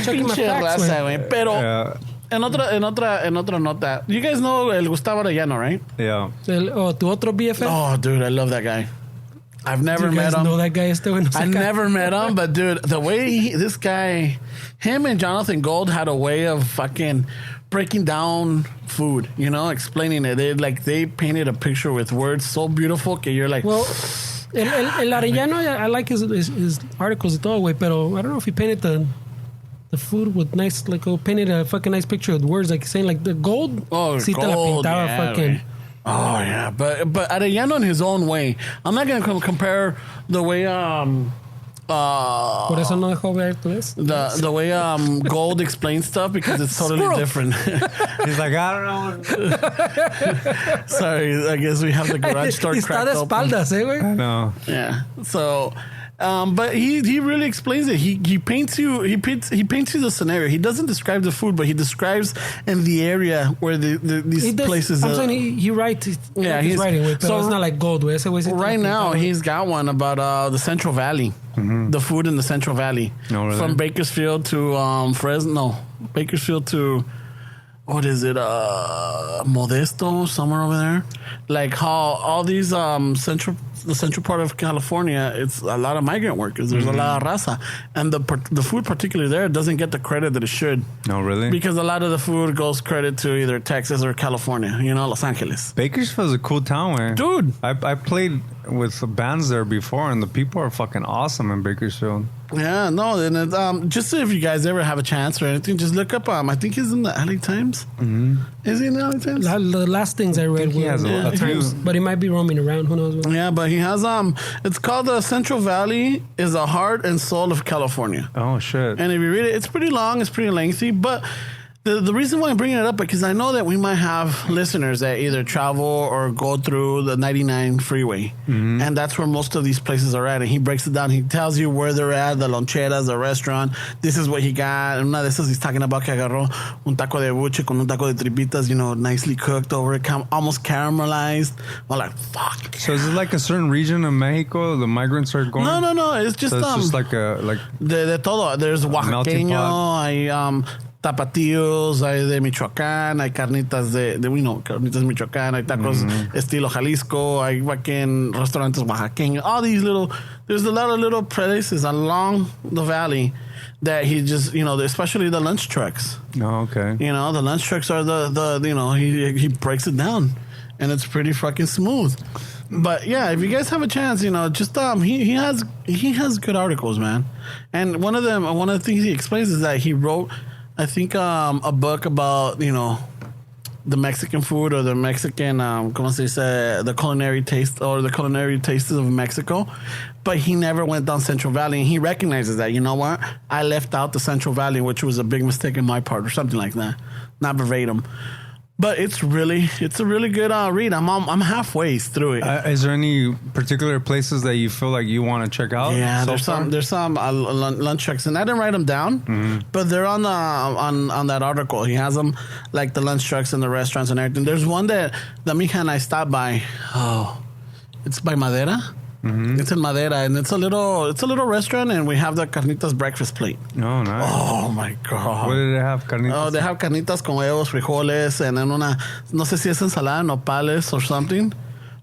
Checking my pinche facts, raza, güey. güey. Pero Yeah. en otra nota, you guys know El Gustavo Arellano, right? Yeah. Tu otro BFF. Oh, dude, I love that guy. I've never you met guys him. know that guy este, güey. No sé I acá. never met him, but dude, the way this guy, him and Jonathan Gold had a way of fucking breaking down food, explaining it. They painted a picture with words so beautiful que you're like, Well, el Arellano, I like his articles y todo, güey, pero I don't know if he painted the food with nice, like, painted a fucking nice picture with words, like saying, like, the gold. oh, sí te la gold, pintaba yeah, fucking. güey. Oh yeah, but Arellano in his own way. I'm not gonna compare the way Por eso no dejó ver tú es. The way Gold explains stuff, because it's totally Squirrel. different. He's like, I don't know. Sorry, I guess we have the garage door Y está cracked de open. espaldas, güey. No. Yeah. So, but he really explains it. He paints you the scenario. He doesn't describe the food, but he describes in the area where these places. I'm saying he writes. Yeah, he's he's writing. Güey, pero so it's not like Gold, güey. Ese güey sí right tiene now pintado. he's got one about the Central Valley, the food in the Central Valley, Oh, really? from Bakersfield to Fresno, Bakersfield to. What is it? Modesto, somewhere over there. Like how all these the central part of California, it's a lot of migrant workers. There's a lot of raza, and the food particularly there doesn't get the credit that it should. No, really? Because a lot of the food goes credit to either Texas or California. Los Angeles. Bakersfield's a cool town, man. Dude. I played with bands there before, and the people are fucking awesome in Bakersfield. Yeah, no, and it, just if you guys ever have a chance or anything, just look up. I think he's in the LA Times. Mm-hmm. Is he in the LA Times? The last things I read he were has a lot Times, but he might be roaming around. Who knows? Yeah, but he has it's called the Central Valley is the heart and soul of California. Oh, shit. And if you read it, it's pretty long, it's pretty lengthy, but the reason why I'm bringing it up, because I know that we might have listeners that either travel or go through the 99 freeway, and that's where most of these places are at, and he breaks it down. He tells you where they're at, the loncheras, the restaurant, this is what he got. And una de esas he's talking about que agarró un taco de buche con un taco de tripitas, nicely cooked over it, almost caramelized. Well, like, fuck. So is it like a certain region of Mexico the migrants are going? No, it's just, So it's just like a de todo. There's melting oaxaqueño, pot. hay tapatíos, hay de Michoacán, hay carnitas carnitas de Michoacán, hay tacos estilo Jalisco, hay fucking restaurantes oaxaqueños, all these there's a lot of little places along the valley that he just, especially the lunch trucks. Oh, okay. The lunch trucks are he breaks it down, and it's pretty fucking smooth. But yeah, if you guys have a chance, just he has good articles, man. And one of the things he explains is that he wrote, I think, a book about the Mexican food or the Mexican como se dice, the culinary taste or the culinary tastes of Mexico, but he never went down Central Valley, and he recognizes that, you know what, I left out the Central Valley, which was a big mistake on my part or something like that, not verbatim. But it's a really good read. I'm halfway through it. Is there any particular places that you feel like you want to check out? Yeah, so there's some lunch trucks, and I didn't write them down, but they're on the on that article. He has them, like the lunch trucks and the restaurants and everything. There's one that the mija and I stopped by. Oh, it's by Madera. It's in Madera, and it's a little restaurant, and we have the carnitas breakfast plate. Oh, nice. Oh my god! What do they have? Carnitas? Oh, they have carnitas con huevos, frijoles, and then no sé si es ensalada, nopales or something.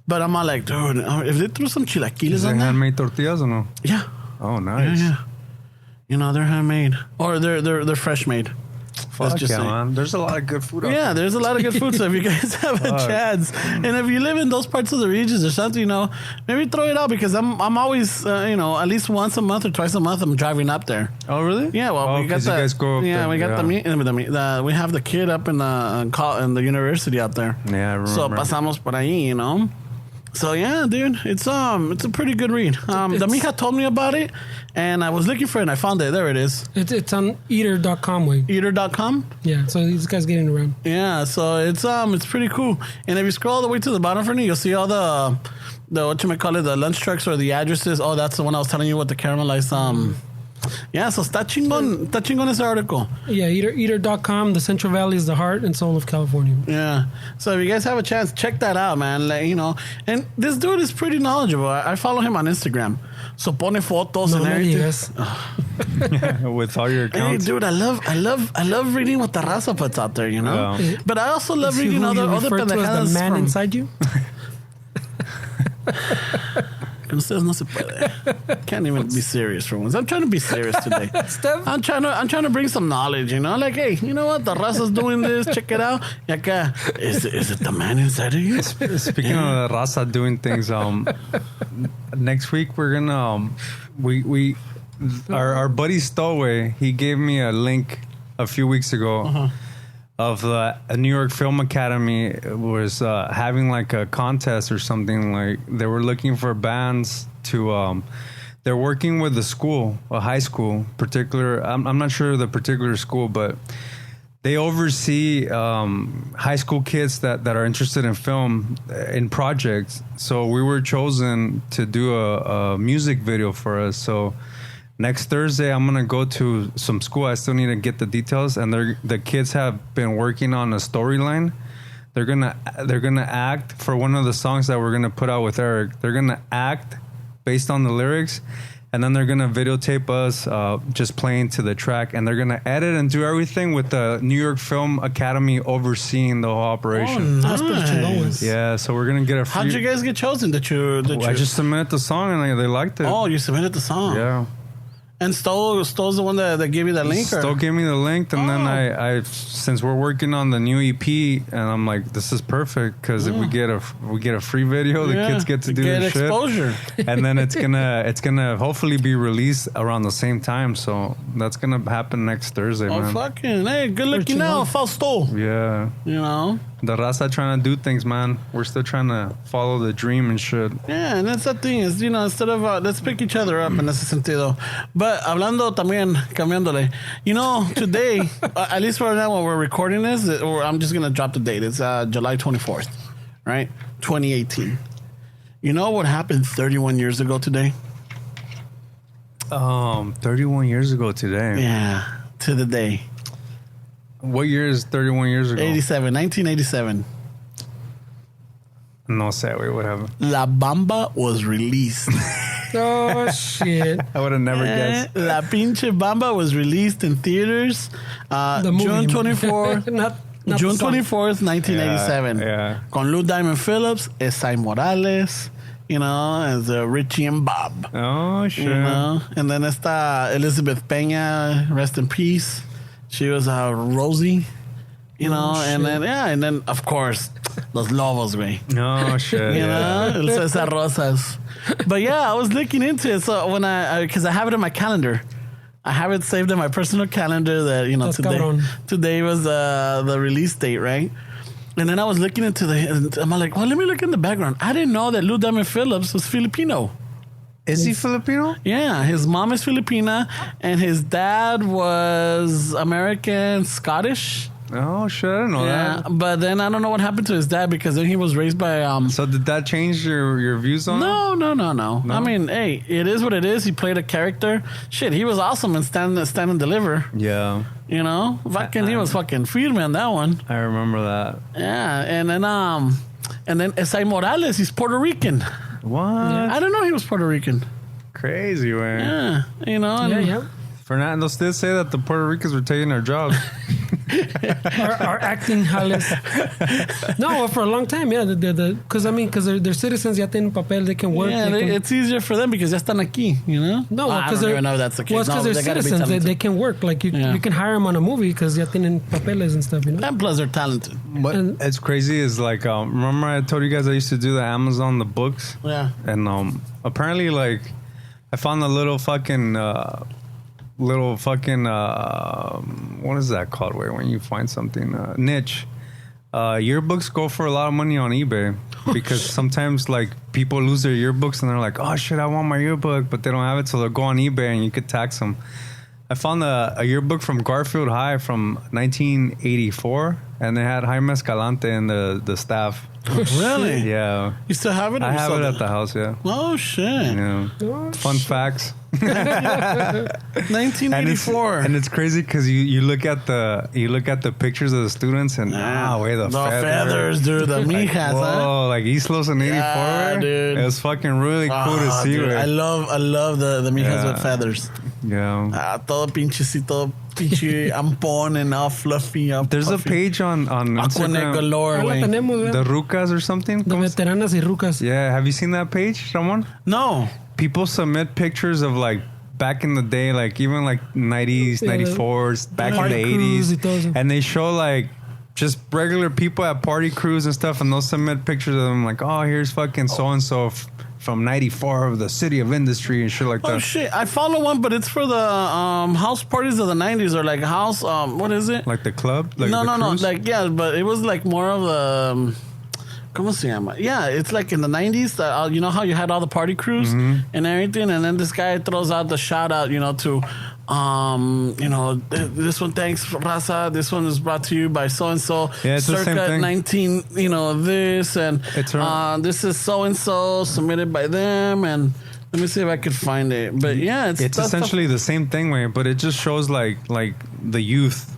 But I'm all like, dude, if they threw some chilaquiles Is it on that, handmade tortillas or no? yeah. Oh, nice. Yeah. They're handmade or they're fresh made. Fuck yeah, man. There's a lot of good food out there. Yeah, there's a lot of good food. So if you guys have a chance, and if you live in those parts of the regions or something, maybe throw it out, because I'm always, at least once a month or twice a month, I'm driving up there. Oh, really? Yeah, well, we got you guys go up there. we got we have the kid up in the university out there. Yeah, I remember. So pasamos por ahí, So yeah, dude, it's a pretty good read. The mija told me about it, and I was looking for it, and I found it. There it is. It's on eater.com, way. Eater.com? Yeah, so these guys getting around. Yeah, so it's pretty cool. And if you scroll all the way to the bottom for me, you'll see all the the lunch trucks or the addresses. Oh, that's the one I was telling you with the caramelized yeah, so está chingón ese article. Yeah, eater.com. The Central Valley is the heart and soul of California. Yeah. So if you guys have a chance, check that out, man. And this dude is pretty knowledgeable. I follow him on Instagram. So pone fotos and everything. With all your accounts. Hey, dude, I love reading what the raza puts out there, Yeah. But I also love reading other pendejadas. As the man inside you? Con ustedes no se puede. Can't even be serious for once. I'm trying to be serious today. I'm trying to bring some knowledge, Like, hey, you know what? The raza's doing this. Check it out. Y acá, is it the man inside of you? Speaking of the raza doing things, next week we're gonna our buddy Stowaway, he gave me a link a few weeks ago. Of a New York Film Academy was having like a contest or something. Like they were looking for bands to they're working with the school, a high school, particular. I'm not sure the particular school, but they oversee high school kids that are interested in film in projects. So we were chosen to do a music video for us. So next Thursday, I'm gonna go to some school. I still need to get the details, and the kids have been working on a storyline. They're gonna act for one of the songs that we're gonna put out with Eric. They're gonna act based on the lyrics, and then they're gonna videotape us just playing to the track, and they're gonna edit and do everything with the New York Film Academy overseeing the whole operation. Oh, nice. Yeah, so we're gonna get a free... How'd you guys get chosen? I just submitted the song and they liked it. Oh, you submitted the song. Yeah. And Stoll's the one that gave you that link? Stoll gave me the link, and then I since we're working on the new EP, and I'm like, this is perfect because if we get a free video, the kids get to do get the exposure. shit, and then it's gonna hopefully be released around the same time. So that's gonna happen next Thursday, man. Fucking hey, good looking out, Fausto. Yeah, you know. The raza trying to do things, man. We're still trying to follow the dream and shit. Yeah, and that's the thing is, instead of let's pick each other up en ese sentido. But hablando también, cambiándole, today, at least right now when we're recording this, or I'm just gonna drop the date. It's July 24th, right? 2018. You know what happened 31 years ago today? 31 years ago today. Yeah, to the day. What year is 31 years ago? 1987. No sé, wait, what happened? La Bamba was released. Oh, shit. I would have never guessed. La Pinche Bamba was released in theaters June 24th. June 24th, 1987. Yeah. Con Lou Diamond Phillips, Esai Morales, as Richie and Bob. Oh, shit. And then está Elizabeth Peña, rest in peace. She was Rosie, and then of course Los Lobos, güey. Oh shit. El Cesar Rosas. But yeah, I was looking into it. So when because I have it in my calendar, I have it saved in my personal calendar that today was the release date, right? And then I was looking into I'm like, well, let me look in the background. I didn't know that Lou Diamond Phillips was Filipino. Is he Filipino? Yeah, his mom is Filipina, and his dad was American Scottish. Oh shit, I didn't know that. But then I don't know what happened to his dad because then he was raised by. So did that change your views on him? No. I mean, hey, it is what it is. He played a character. Shit, he was awesome in Stand and Deliver. Yeah. He was fucking firme on that one. I remember that. Yeah, and then Esai Morales, he's Puerto Rican. What? Yeah. I don't know he was Puerto Rican. Crazy, Yeah, man. Yeah. Fernando still say that the Puerto Ricans were taking our jobs. Our acting jales. No, well, for a long time, yeah. Because they're citizens, ya tienen papel, they can work. Yeah, it's easier for them because ya están aquí, No, I don't even know if that's the case. Well, it's because they're citizens, they can work. Like you can hire them on a movie because ya tienen papeles and stuff, And plus they're talented. What it's crazy is like, remember I told you guys I used to do the Amazon, the books? Yeah. And apparently, like, I found a little fucking what is that called when you find something niche. Yearbooks go for a lot of money on eBay because sometimes like people lose their yearbooks and they're like, oh shit, I want my yearbook, but they don't have it, so they'll go on eBay and you could tax them. I found a yearbook from Garfield High from 1984, and they had Jaime Escalante and the staff. Really? Yeah. You still have it? I have it at the house, yeah. Oh, shit. Yeah. Fun facts. 1984. And it's crazy because you look at the pictures of the students and the feathers, dude, the mijas, whoa, like Islos in 84. Yeah, dude. It was fucking really cool to see. Dude, I love the mijas with feathers. Yeah. Todo pinchecito, pinche ampon and all fluffy. There's a page on Instagram. Galore, the Rucas or something. The veteranas y rucas. Yeah, have you seen that page, Ramon? No. People submit pictures of like back in the day, like even like 90s, 94s, back in the 80s, and they show like just regular people at party crews and stuff, and they'll submit pictures of them like, oh, here's fucking so and so from 94 of the city of industry and shit like that. Oh shit, I follow one, but it's for the house parties of the 90s, or like house what is it? Like the club? Like no, like but it was like more of the ¿Cómo se llama? Yeah, it's like in the 90s. You know how you had all the party crews and everything, and then this guy throws out the shout out, to, this one thanks Raza. This one is brought to you by so and so. Yeah, it's the same circa thing. 19, this and this is so and so submitted by them, and let me see if I could find it. But yeah, it's essentially the same thing, way, but it just shows like the youth,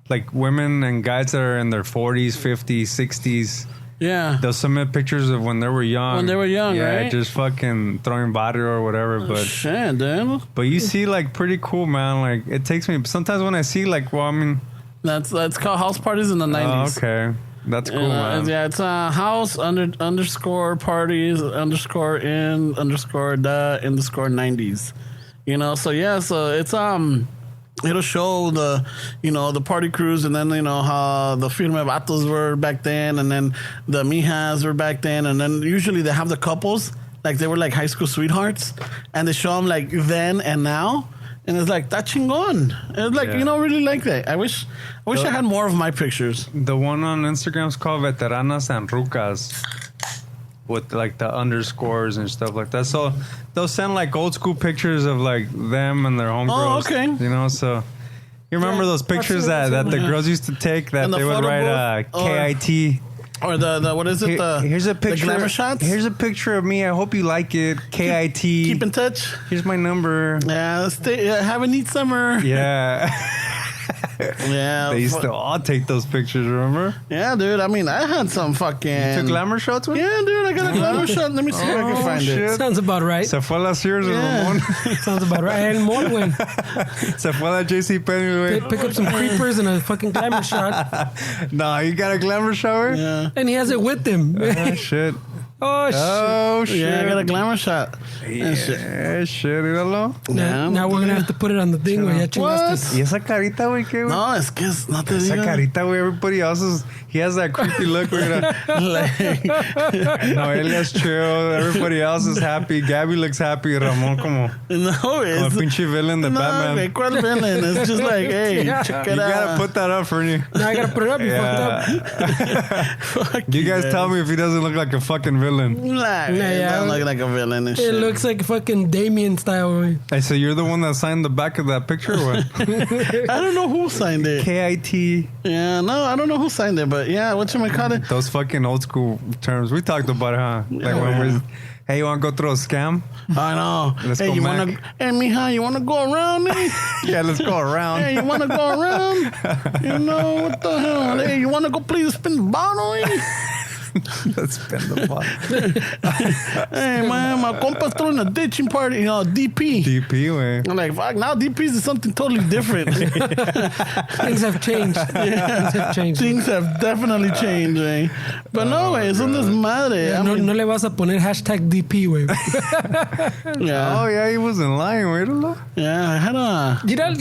like women and guys that are in their 40s, 50s, 60s. Yeah. They'll submit pictures of when they were young. Yeah, right? Just fucking throwing body or whatever. But shit, dude. But you see, like, pretty cool, man. Like, it takes me... Sometimes when I see, like, That's called house parties in the 90s. Oh, okay. That's cool, man. Yeah, it's house underscore parties underscore in underscore the underscore 90s. So yeah, so it's... It'll show the party crews, and then how the firme vatos were back then, and then the mijas were back then, and then usually they have the couples like they were like high school sweethearts, and they show them like then and now, and it's like that Chingon. It's like really like that. I wish I had more of my pictures. The one on Instagram is called Veteranas and Rucas, with like the underscores and stuff like that. So they'll send like old school pictures of like them and their homegirls. Oh, okay. So you remember those pictures that the girls used to take that they would write KIT. Or the what is it? Here's a picture. The glamour shots? Here's a picture of me. I hope you like it. KIT. Keep in touch. Here's my number. Yeah, have a neat summer. Yeah. Yeah. They used to all take those pictures, remember? Yeah, dude. I mean, I had some fucking... You took glamour shots with? Yeah, dude. I got a glamour shot. Let me see if I can find it. Sounds about right. Se fue a las Sears, Ramon. Sounds about right. And more, güey. Se fue a la JC Penney, Pick up some creepers and a fucking glamour shot. No, you got a glamour shower? Yeah. And he has it with him. Oh, shit. Oh, shit. Yeah, I got a glamour shot. Yeah, shit, míralo. Now we're going to have to put it on the thing, güey. Ya chingaste. ¿Y esa carita, güey, qué, güey? No, es que no te Esa digo. carita, güey, everybody else is... He has that creepy look, güey. Noelia's chill. Everybody else is happy. Gabby looks happy. Ramon como it's... a pinche villain de Batman. No, ¿cuál villain? It's just like, hey, check it You out. gotta put that up, Fernie. Now I got to put it up. You fucked up. You guys tell me if he doesn't look like a fucking villain. Nah, yeah, it doesn't look like a villain and It shit. looks like fucking Damien style, güey. Hey, so you're the one that signed the back of that picture, or what? I don't know who signed it. KIT. Yeah, no, I don't know who signed it, but yeah, whatchamacallit? Those fucking old school terms. We talked about it, huh? Like when we're... Hey, you want to go through a scam? I know. Let's hey, go, you Mac. wanna? Hey, mija, you wanna go around me? Yeah, let's go around. Hey, you wanna go around? What the hell? Hey, you wanna go please spin the bottle? Let's spin the bottle. Hey, man, my compa's throwing a ditching party, DP. DP, way. I'm like, fuck, now DPs is something totally different. Things have changed. Things have changed. Things have definitely changed, eh? But no, way, es un desmadre. I mean, No le vas a poner hashtag DP, güey. yeah. Oh, yeah, he wasn't lying, míralo. Yeah, I had a... Mira,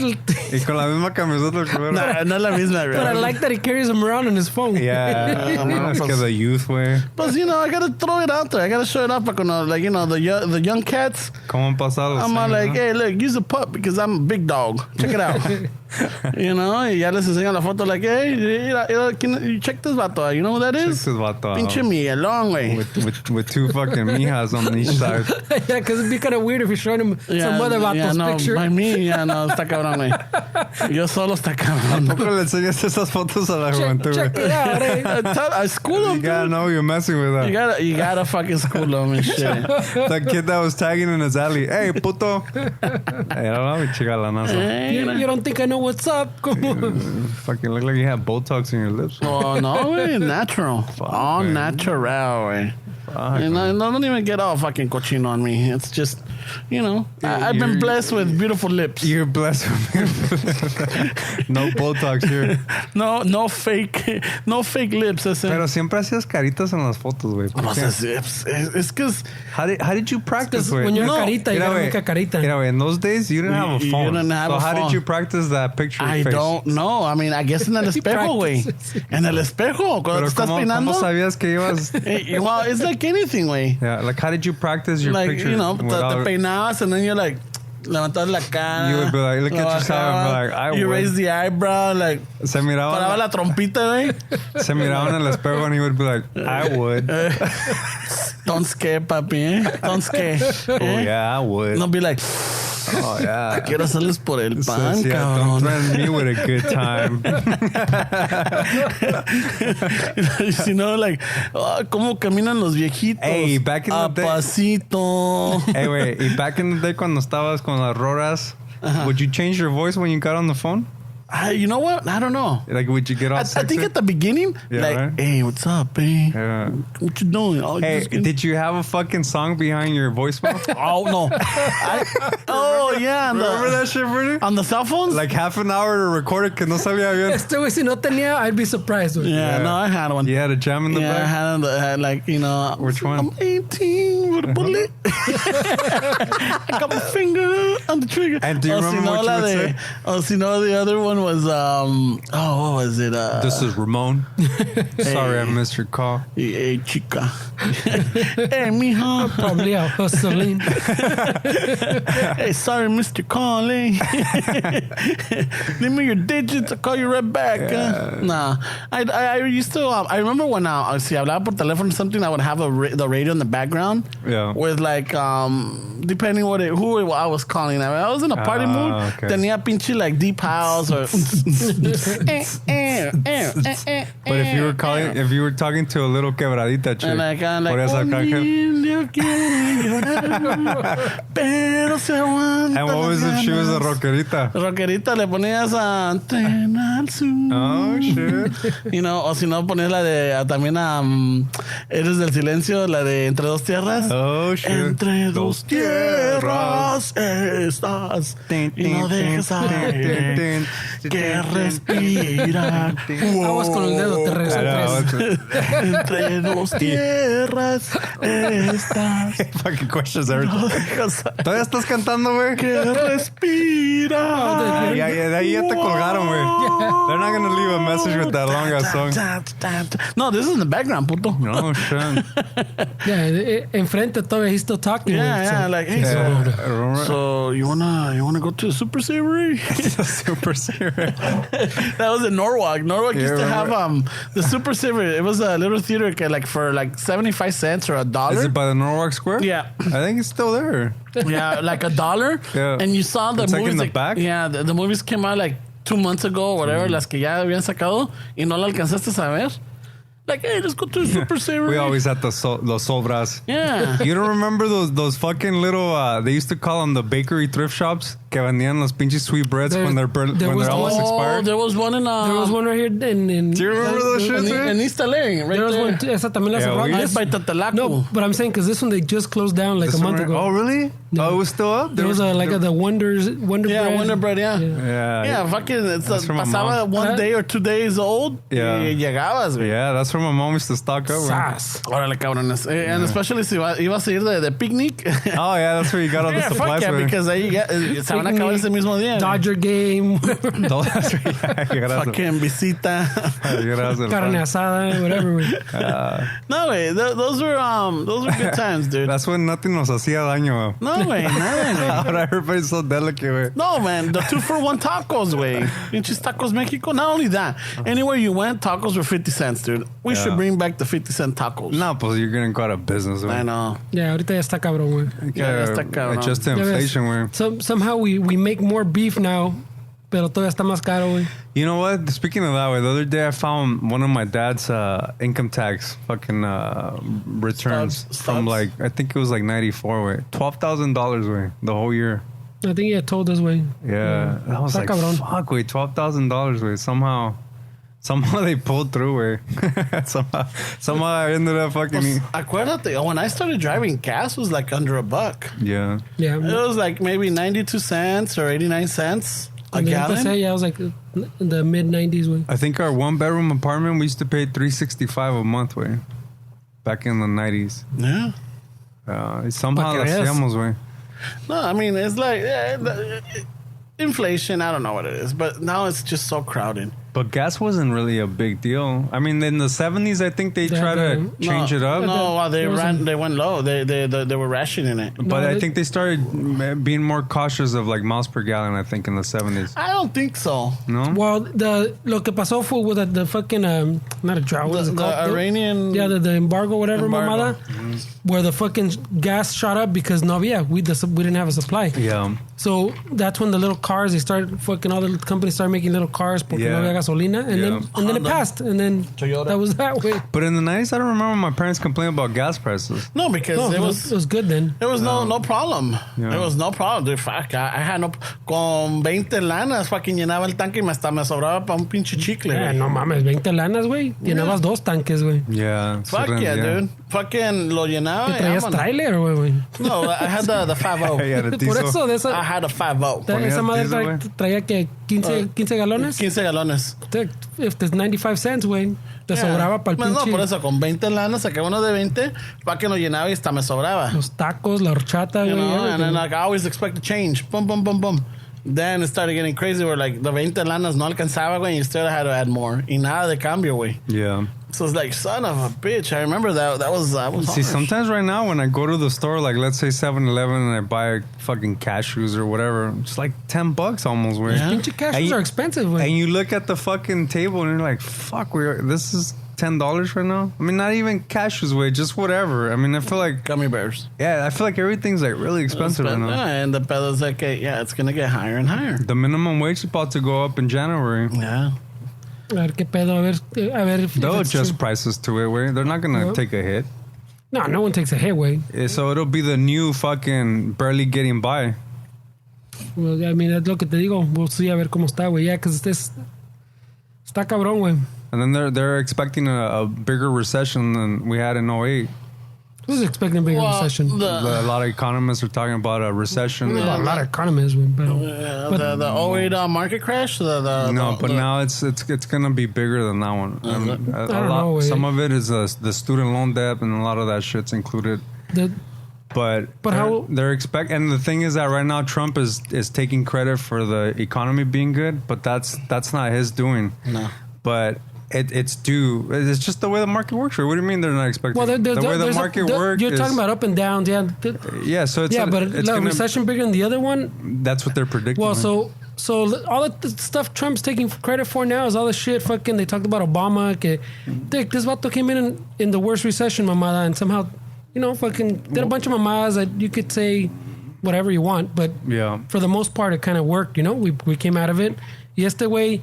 Y con la misma camiseta del culero. Nah, no es la misma, but I right? like that he carries them around on his phone. Yeah, es que the youth, way. But, I gotta throw it out there. I gotta show it off, like, the young cats. ¿Cómo han pasado? I'm all like, hey, look, use a pup because I'm a big dog. Check it out. Y ya les enseño la foto, like, hey, you check this vato. You know who that is? Check this vato out. Pinche Miguelón, güey. With two fucking mijas on each side. Yeah, because it'd be kind of weird if you showed him some other vato's picture. By me, no, está cabrón, güey. Yo solo está cabrón. ¿Cómo le enseñas esas fotos a la juventud, Check güey? it out, eh? I school them, You gotta know you're messing with that. You gotta fucking school them and shit. The kid that was tagging in his alley. Hey, puto. Hey, I don't know, chica la nasa. You don't think I know what's up? Fucking look like you have Botox in your lips. Oh, no, güey. Natural. All man. natural, güey. And don't even get all fucking cochino on me. It's just, I've been blessed with beautiful lips. You're blessed with no Botox here. No fake lips. Pero siempre hacías caritas en las fotos, güey. It's because... How did you practice, güey? When you're carita, you gotta make a carita. Mira, güey, in those days, you didn't have a phone. You didn't have so a how phone. did you practice that picture I face? don't know. I mean, I guess en el espejo, güey. En el espejo. Cuando Pero estás ¿cómo peinando. sabías que ibas? Well, it's like anything, güey. Yeah, like how did you practice your Like, picture? te peinabas and then you're like, levantabas la cara. You would be like, look at yourself and be like, I You would. raise the eyebrow, like, Se paraba miraban, la trompita, güey. se miraban en el espejo and he would be like, I would. Don't scare, papi, eh? Don't scare. Oh, yeah, I would. No be like, Oh, yeah. quiero hacerles por el pan, Yeah, don't cabrón. threaten me with a good time. You know, like, cómo caminan los viejitos. Hey, back in the day. Pasito. Hey, wait. Y back in the day cuando estabas con las roras, would you change your voice when you got on the phone? You know what? I don't know. Like, would you get all I sexy? think at the beginning, Yeah, like, right? hey, what's up, eh? Yeah. What you doing? Oh, Hey, just getting- did you have a fucking song behind your voicemail? Oh, no. Yeah. Remember that shit, Brady? On the cell phones? Like half an hour to record it que no sabía bien. Este güey, si no tenía, I'd be surprised, güey. yeah, Yeah. no, I had one. You had a jam in the Yeah, I back? had like, you know. Which one? I'm 18 with a bullet. I got my finger on the trigger. And do you remember what you would say? Oh, si no, the other one was, what was it? This is Ramon. Sorry I missed your call. Hey, chica. Hey, mija. Probably a hustling. Hey, sorry, Mr. Calling. Leave me your digits. I'll call you right back. Nah, I used to. I remember when si hablaba por teléfono or something, I would have the radio in the background. Yeah. With like, depending who I was calling. I was in a party mood. Okay. Tenía pinche like deep house or. But if you were talking to a little quebradita chick, And like, I'm like, podías sacar que- "Niño quiere llorar, pero se aguanta And what was las if she was a ganas". rockerita? Rockerita le ponías a Antena al Sur. Oh, shit. You know, o si no ponías la de también a Eres del Silencio, la de Entre Dos Tierras. Oh, shit. Entre dos tierras estás y no dejes aire que respira. Aguas con el dedo, te regresa tres. Entre dos tierras estás. Fucking questions everything. No dejas aire ¿Todavía estás cantando, güey? que respira. Ya, de ahí ya te colgaron, güey. They're not gonna leave a message with that long ass song. No, this is in the background, puto. No, shit. Yeah, enfrente todavía he's still talking. güey, Yeah, so- like, hey, Yeah, so you wanna go to the Super Savory? super serious. That was in Norwalk. Norwalk Yeah, used to have remember? the Super Savory. It was a little theater like for like 75 cents or $1. Is it by the Norwalk Square? Yeah. I think it's still there. Yeah, like $1. Yeah. And you saw the It's like movies. in the back? Yeah, the movies came out like 2 months ago or whatever, las que ya habían sacado y no la alcanzaste a ver. Like, hey, let's go to the Super Savory. We always had los sobras. Yeah. You don't remember those fucking little, they used to call them the bakery thrift shops que vendían los pinches sweet breads There- when they're there was almost one- expired? There was one in There was one right here in Do you remember those shits, in man? East LA, right There was there. one. Esa también la Yeah, cerraron. we Ah, just- es by Tatalaco. No, but I'm saying because this one they just closed down like This a one month right- ago. Oh, really? No. Oh, it was still up? There was the Wonder Yeah, Bread. Wonder Bread, yeah. Yeah. Yeah, fucking, That's from my pasaba mom. 1 day or 2 days old. Yeah. Y llegabas, güey. Yeah, that's where my mom used to stock up. güey. Sas. Órale, cabrones. And especially si ibas a ir de picnic. Oh, yeah, that's where you got all the Yeah, fuck supplies. yeah, güey. because ahí se van a acabar ese mismo día. güey. Dodger game, No, that's where you got Fucking visita. carne asada, whatever. güey. No, güey. Those were good times, dude. That's when nothing nos hacía daño. güey. No, güey. Nada, güey. Ahora everybody's so delicate, güey. No, man. The 2-for-1 tacos, güey. Pinches Tacos Mexico. Not only that, anywhere you went, tacos were 50 cents, dude. We Yeah. should bring back the 50-cent tacos. No, pues you're gonna go out of business, güey. I know. Yeah, ahorita ya está cabrón, güey. Ya está cabrón. Adjust to Ya ves, inflation, güey. Somehow we make more beef now, pero todavía está más caro, güey. You know what? Speaking of that, way, the other day I found one of my dad's income tax fucking returns Stubs. from like I think it was like '94, way $12,000, way the whole year. I think he had told us, güey. Yeah, that was Está like cabrón. fuck, way $12,000, way somehow they pulled through, way somehow I ended up fucking Pues, acuérdate, when I started driving, gas was like under $1. yeah. Yeah. It was like maybe 92 cents or 89 cents a Cuando yo gallon. empecé, ya I was like in the mid-90s, güey. I think our 1-bedroom apartment we used to pay $365 a month, way back in the '90s. Yeah. Somehow Pa' que la veas. hacíamos, güey. No, I mean, it's like inflation. I don't know what it is, but now it's just so crowded. But gas wasn't really a big deal. I mean, in the 70s, I think they tried to change it up. No, they went low. They were rationing it. But I think they started being more cautious of like miles per gallon, I think, in the 70s. I don't think so. No? Well, lo que pasó fue with the fucking, not a drought, what is it called? The Iranian... Yeah, the embargo, whatever, mamada. Mm-hmm. Where the fucking gas shot up because no había. We didn't have a supply. Yeah. So that's when the little cars, they started fucking, all the companies started making little cars porque no había gasolina. And then it passed. And then Toyota. that was that way. But in the 90s, I don't remember my parents complaining about gas prices. No, because it was good then. There was no problem. Yeah. There was no problem. Dude, fuck, I had no... Con 20 lanas, fucking llenaba el tanque y hasta me sobraba para un pinche chicle. No mames, 20 lanas, güey. Llenabas 2 tanques, güey. Yeah. Fuck yeah, dude. Fucking lo llenaba. ¿Y traías trailer, güey? No, I had the 5.0. Por eso, de esa... I had a 5.0. Esa madre traía que 15 galones. 15 galones. If there's 95 cents, güey. Te sobraba para el pinche. No, por eso, con 20 lanas, saqué uno de 20 para que lo llenaba y hasta me sobraba. Los tacos, la horchata, güey. And then like, I always expect to change. Boom, boom, boom, boom. Then it started getting crazy where like the 20 lanas no alcanzaba, güey, and you still had to add more. Y nada de cambio, güey. Yeah. So it's like, son of a bitch. I remember that was See, harsh. sometimes right now when I go to the store, like let's say 7-Eleven, and I buy fucking cashews or whatever, it's like $10 almost, güey. Yeah. Pinche cashews are expensive, güey. And you look at the fucking table and you're like, fuck, this is $10 right now? I mean, not even cashews, way, just whatever. I mean, I feel like... Gummy bears. Yeah, I feel like everything's like really expensive right now. Yeah, and the pedo's like, yeah, it's going to get higher and higher. The minimum wage is about to go up in January. Yeah. A ver qué pedo, a ver if They'll it's adjust true. prices to it, way. They're not going to take a hit. No one takes a hit, güey. So it'll be the new fucking barely getting by. Well, I mean, es lo que te digo. We'll see a ver cómo está, güey. Yeah, because está cabrón, güey. And then they're expecting a bigger recession than we had in 08. Who's expecting a bigger recession? A lot of economists are talking about a recession. A lot of economists, güey. The 08 market crash? But now it's going to be bigger than that one. I don't know, some of it is the student loan debt, and a lot of that shit's included. But they're expect, and the thing is that right now Trump is taking credit for the economy being good, but that's not his doing. No. But it's due. It's just the way the market works. Right? What do you mean they're not expecting? Well, the way the market works. You're talking about up and down, yeah. Yeah, so it's but it's a recession bigger than the other one. That's what they're predicting. Well, so all the stuff Trump's taking credit for now is all the shit. Fucking, they talked about Obama. This vato came in the worst recession, mamada, and somehow, fucking did a bunch of mamadas that you could say whatever you want, but yeah, for the most part, it kind of worked. We came out of it. Yesterday.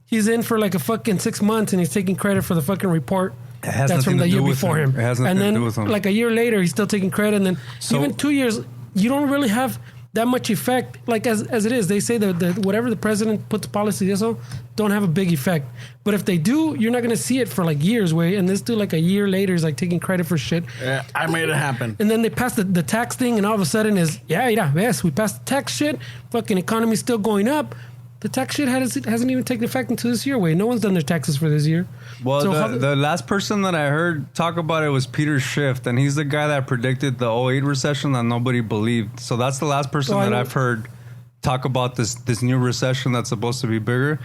He's in for like a fucking 6 months and he's taking credit for the fucking report that's from the year before him. It has nothing to do with him. Like a year later, he's still taking credit. And then even 2 years, you don't really have that much effect. Like as it is, they say that whatever the president puts policy, don't have a big effect. But if they do, you're not going to see it for like years, way. And this dude, like a year later, is like taking credit for shit. Yeah, I made it happen. And then they passed the tax thing, and all of a sudden we passed the tax shit. Fucking economy's still going up. The tax shit hasn't even taken effect until this year, way. No one's done their taxes for this year. Well, so the last person that I heard talk about it was Peter Schiff, and he's the guy that predicted the 08 recession that nobody believed. So that's the last person that I've heard talk about this new recession that's supposed to be bigger.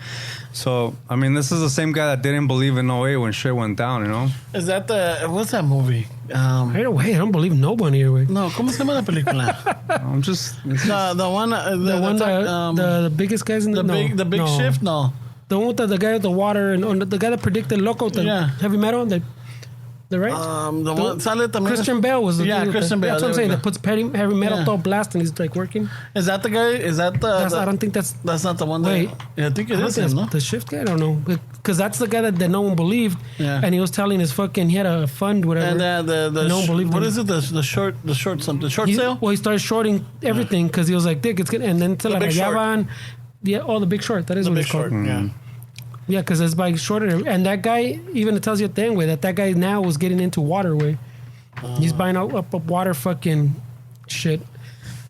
So, I mean, this is the same guy that didn't believe in 08 when shit went down, Is that what's that movie? I don't believe nobody here, way. No, ¿cómo se llama la película? I'm just... The one... The biggest guys in the... The big shift? No. The one with the guy with the water and the guy that predicted Loco, heavy metal, the right? The one sale también. Christian Bale was the dude. Christian Bale. That's what I'm saying. That puts heavy metal all blast and he's like working. Is that the guy? Is that the... I don't think that's not the one. Wait. I think it is him, no? The shift guy? I don't know. Because that's the guy that no one believed. Yeah. And he was telling his fucking... He had a fund, whatever. And no one believed him. What is it? The short something? The short sale? Well, he started shorting everything because he was like, Dick, it's good. And then se la rayaban. Yeah, The Big Short. That is what it's called. Yeah. Yeah, because it's by shorter. And that guy, even it tells you a thing, way that guy now was getting into water, way. He's buying up water fucking shit.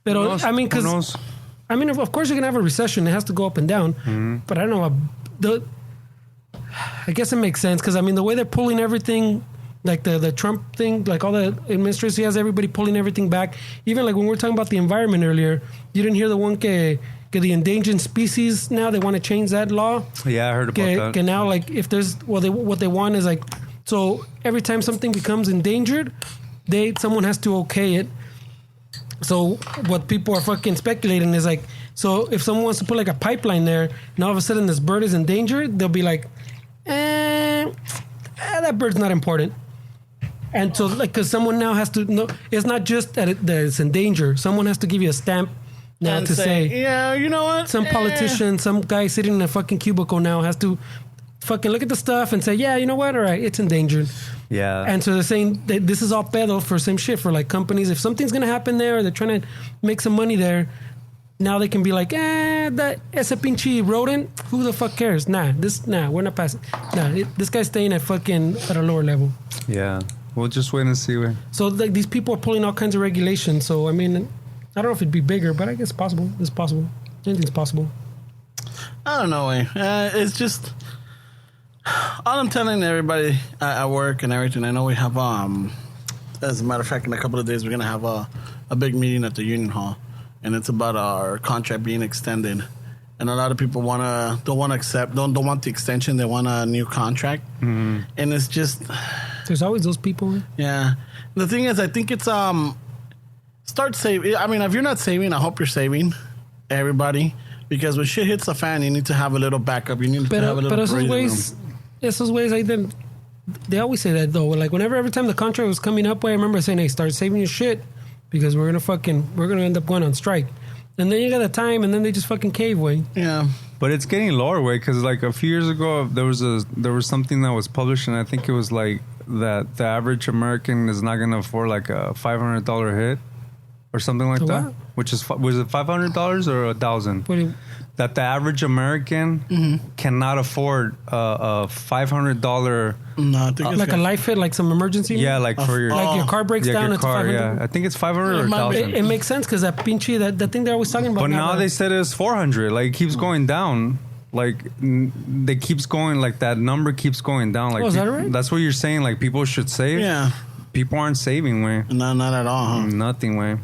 But I mean, because... I mean, of course you're going to have a recession. It has to go up and down. Mm-hmm. But I don't know. I guess it makes sense because, I mean, the way they're pulling everything, like the Trump thing, like all the administration, he has everybody pulling everything back. Even like when we were talking about the environment earlier, you didn't hear the one que the endangered species now they want to change that law. Yeah, I heard about that. Okay, now like if there's what they want is like, so every time something becomes endangered, someone has to okay it. So what people are fucking speculating is like, so if someone wants to put like a pipeline there, and all of a sudden this bird is endangered, they'll be like, that bird's not important. And so like, because someone now has to know, it's not just that it's endangered. Someone has to give you a stamp now And to say, yeah, you know what? some politician, some guy sitting in a fucking cubicle now has to fucking look at the stuff and say, yeah, you know what? All right, it's endangered. Yeah. And so they're saying that this is all pedo for some shit for like companies. If something's going to happen there, or they're trying to make some money there, now they can be like, that ese pinche rodent, who the fuck cares? Nah, we're not passing. This guy's staying at a lower level. Yeah. We'll just wait and see. So like these people are pulling all kinds of regulations. So I mean, I don't know if it'd be bigger, but I guess possible. It's possible. Anything's possible. I don't know. It's just all I'm telling everybody at work and everything. I know we have as a matter of fact, in a couple of days we're gonna have a big meeting at the union hall, and it's about our contract being extended. And a lot of people don't want the extension. They want a new contract, and it's just. There's always those people. Yeah. The thing is, I think it's start saving. I mean, if you're not saving, I hope you're saving, everybody, because when shit hits the fan, you need to have a little backup. You need to have a little breathing room. They always say that though. Like every time the contract was coming up, I remember saying, "Hey, start saving your shit because we're gonna end up going on strike." And then you got the time, and then they just fucking cave way. Yeah. But it's getting lower way because like a few years ago there was something that was published, and I think it was like that the average American is not going to afford like a $500 hit or something like that. What? Was it $500 or $1,000? That the average American cannot afford a $500. No, I think it's like a life hit, like some emergency. Yeah, like for your like your car breaks down. It's $500. Yeah, I think it's $500 or $1,000. It makes sense because that pinche that thing they're always talking about. But now they said it's $400. Like it keeps going down. Like they keeps going. Like that number keeps going down. Like is that right? That's what you're saying. Like people should save. Yeah. People aren't saving, way. No, not at all. Huh? Nothing, way.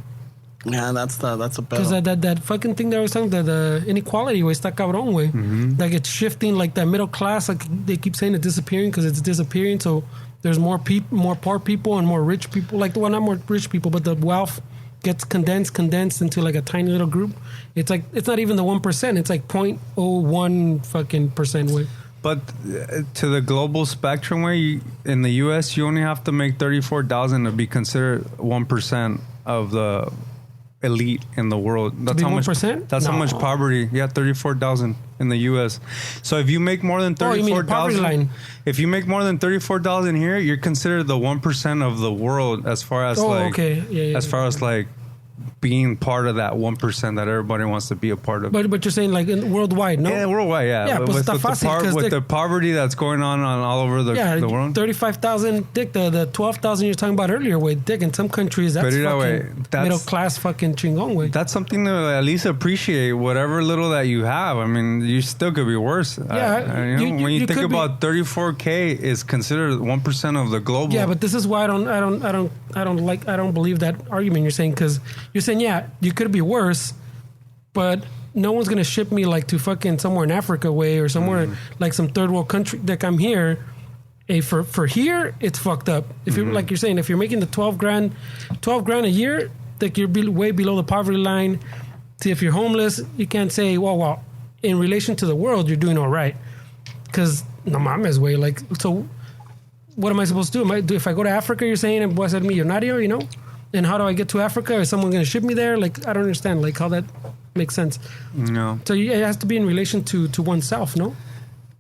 Yeah, that's a because that fucking thing they always talking the inequality way está cabrón way. Like it's shifting. Like that middle class. Like they keep saying it's disappearing because it's disappearing. So there's more poor people and more rich people. Like not more rich people, but the wealth gets condensed into like a tiny little group. It's like it's not even the 1%. It's like 0.01 fucking percent way. But to the global spectrum way, in the U.S. you only have to make $34,000 to be considered 1% of the elite in the world. That's how 1%? much. That's how much poverty. Yeah, 34,000 in the U.S. So if you make more than 34,000, if you make more than 34,000 here, you're considered the 1% of the world as far as as far as like being part of that 1% that everybody wants to be a part of. But you're saying like worldwide, no? Yeah, worldwide, yeah. Yeah, with the poverty that's going on all over the world. 35,000, dick, the 12,000 you're talking about earlier, wait, dick, in some countries, that's middle class fucking Chingon, way. That's something to at least appreciate, whatever little that you have. I mean, you still could be worse. Yeah. When you think about 34K is considered 1% of the global. Yeah, but this is why I don't believe that argument you're saying, because you're saying, yeah, you could be worse, but no one's gonna ship me like to fucking somewhere in Africa way or somewhere like some third world country. Like I'm here, for here it's fucked up. If you're like you're saying, if you're making the 12 grand a year, like you're way below the poverty line. See, if you're homeless, you can't say, well, in relation to the world, you're doing all right, because no mames way. Like, so what am I supposed to do? If I go to Africa, you're saying, voy a ser millonario, you know? And how do I get to Africa? Is someone going to ship me there? Like, I don't understand, like, how that makes sense. No. So it has to be in relation to oneself, no?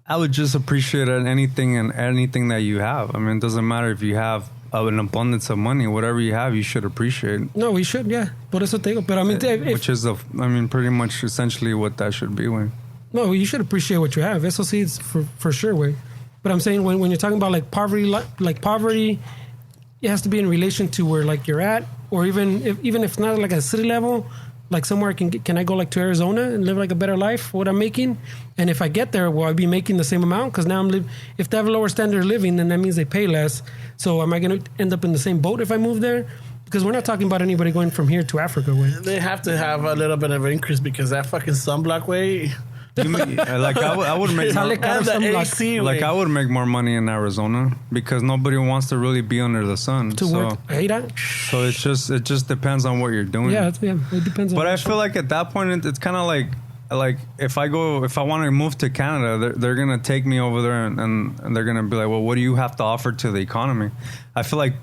I would just appreciate anything that you have. I mean, it doesn't matter if you have an abundance of money. Whatever you have, you should appreciate. No, we should, yeah. Por eso te digo. But I mean, which is, pretty much essentially what that should be, way. No, you should appreciate what you have. Eso sí, it's for sure, way. But I'm saying when you're talking about, like, poverty, it has to be in relation to where like you're at, or even if not like a city level, like somewhere can I go like to Arizona and live like a better life, what I'm making? And if I get there, will I be making the same amount? Because now if they have a lower standard of living, then that means they pay less. So am I going to end up in the same boat if I move there? Because we're not talking about anybody going from here to Africa, way. They have to have a little bit of an increase because that fucking sunblock way. Like I would make more, And the AC way. like I would make more money in Arizona because nobody wants to really be under the sun. To work. Hey, So it just depends on what you're doing. Yeah, it depends on But I feel like at that point it's kind of like if I want to move to Canada, they're gonna take me over there and they're gonna be like, well, what do you have to offer to the economy? I feel like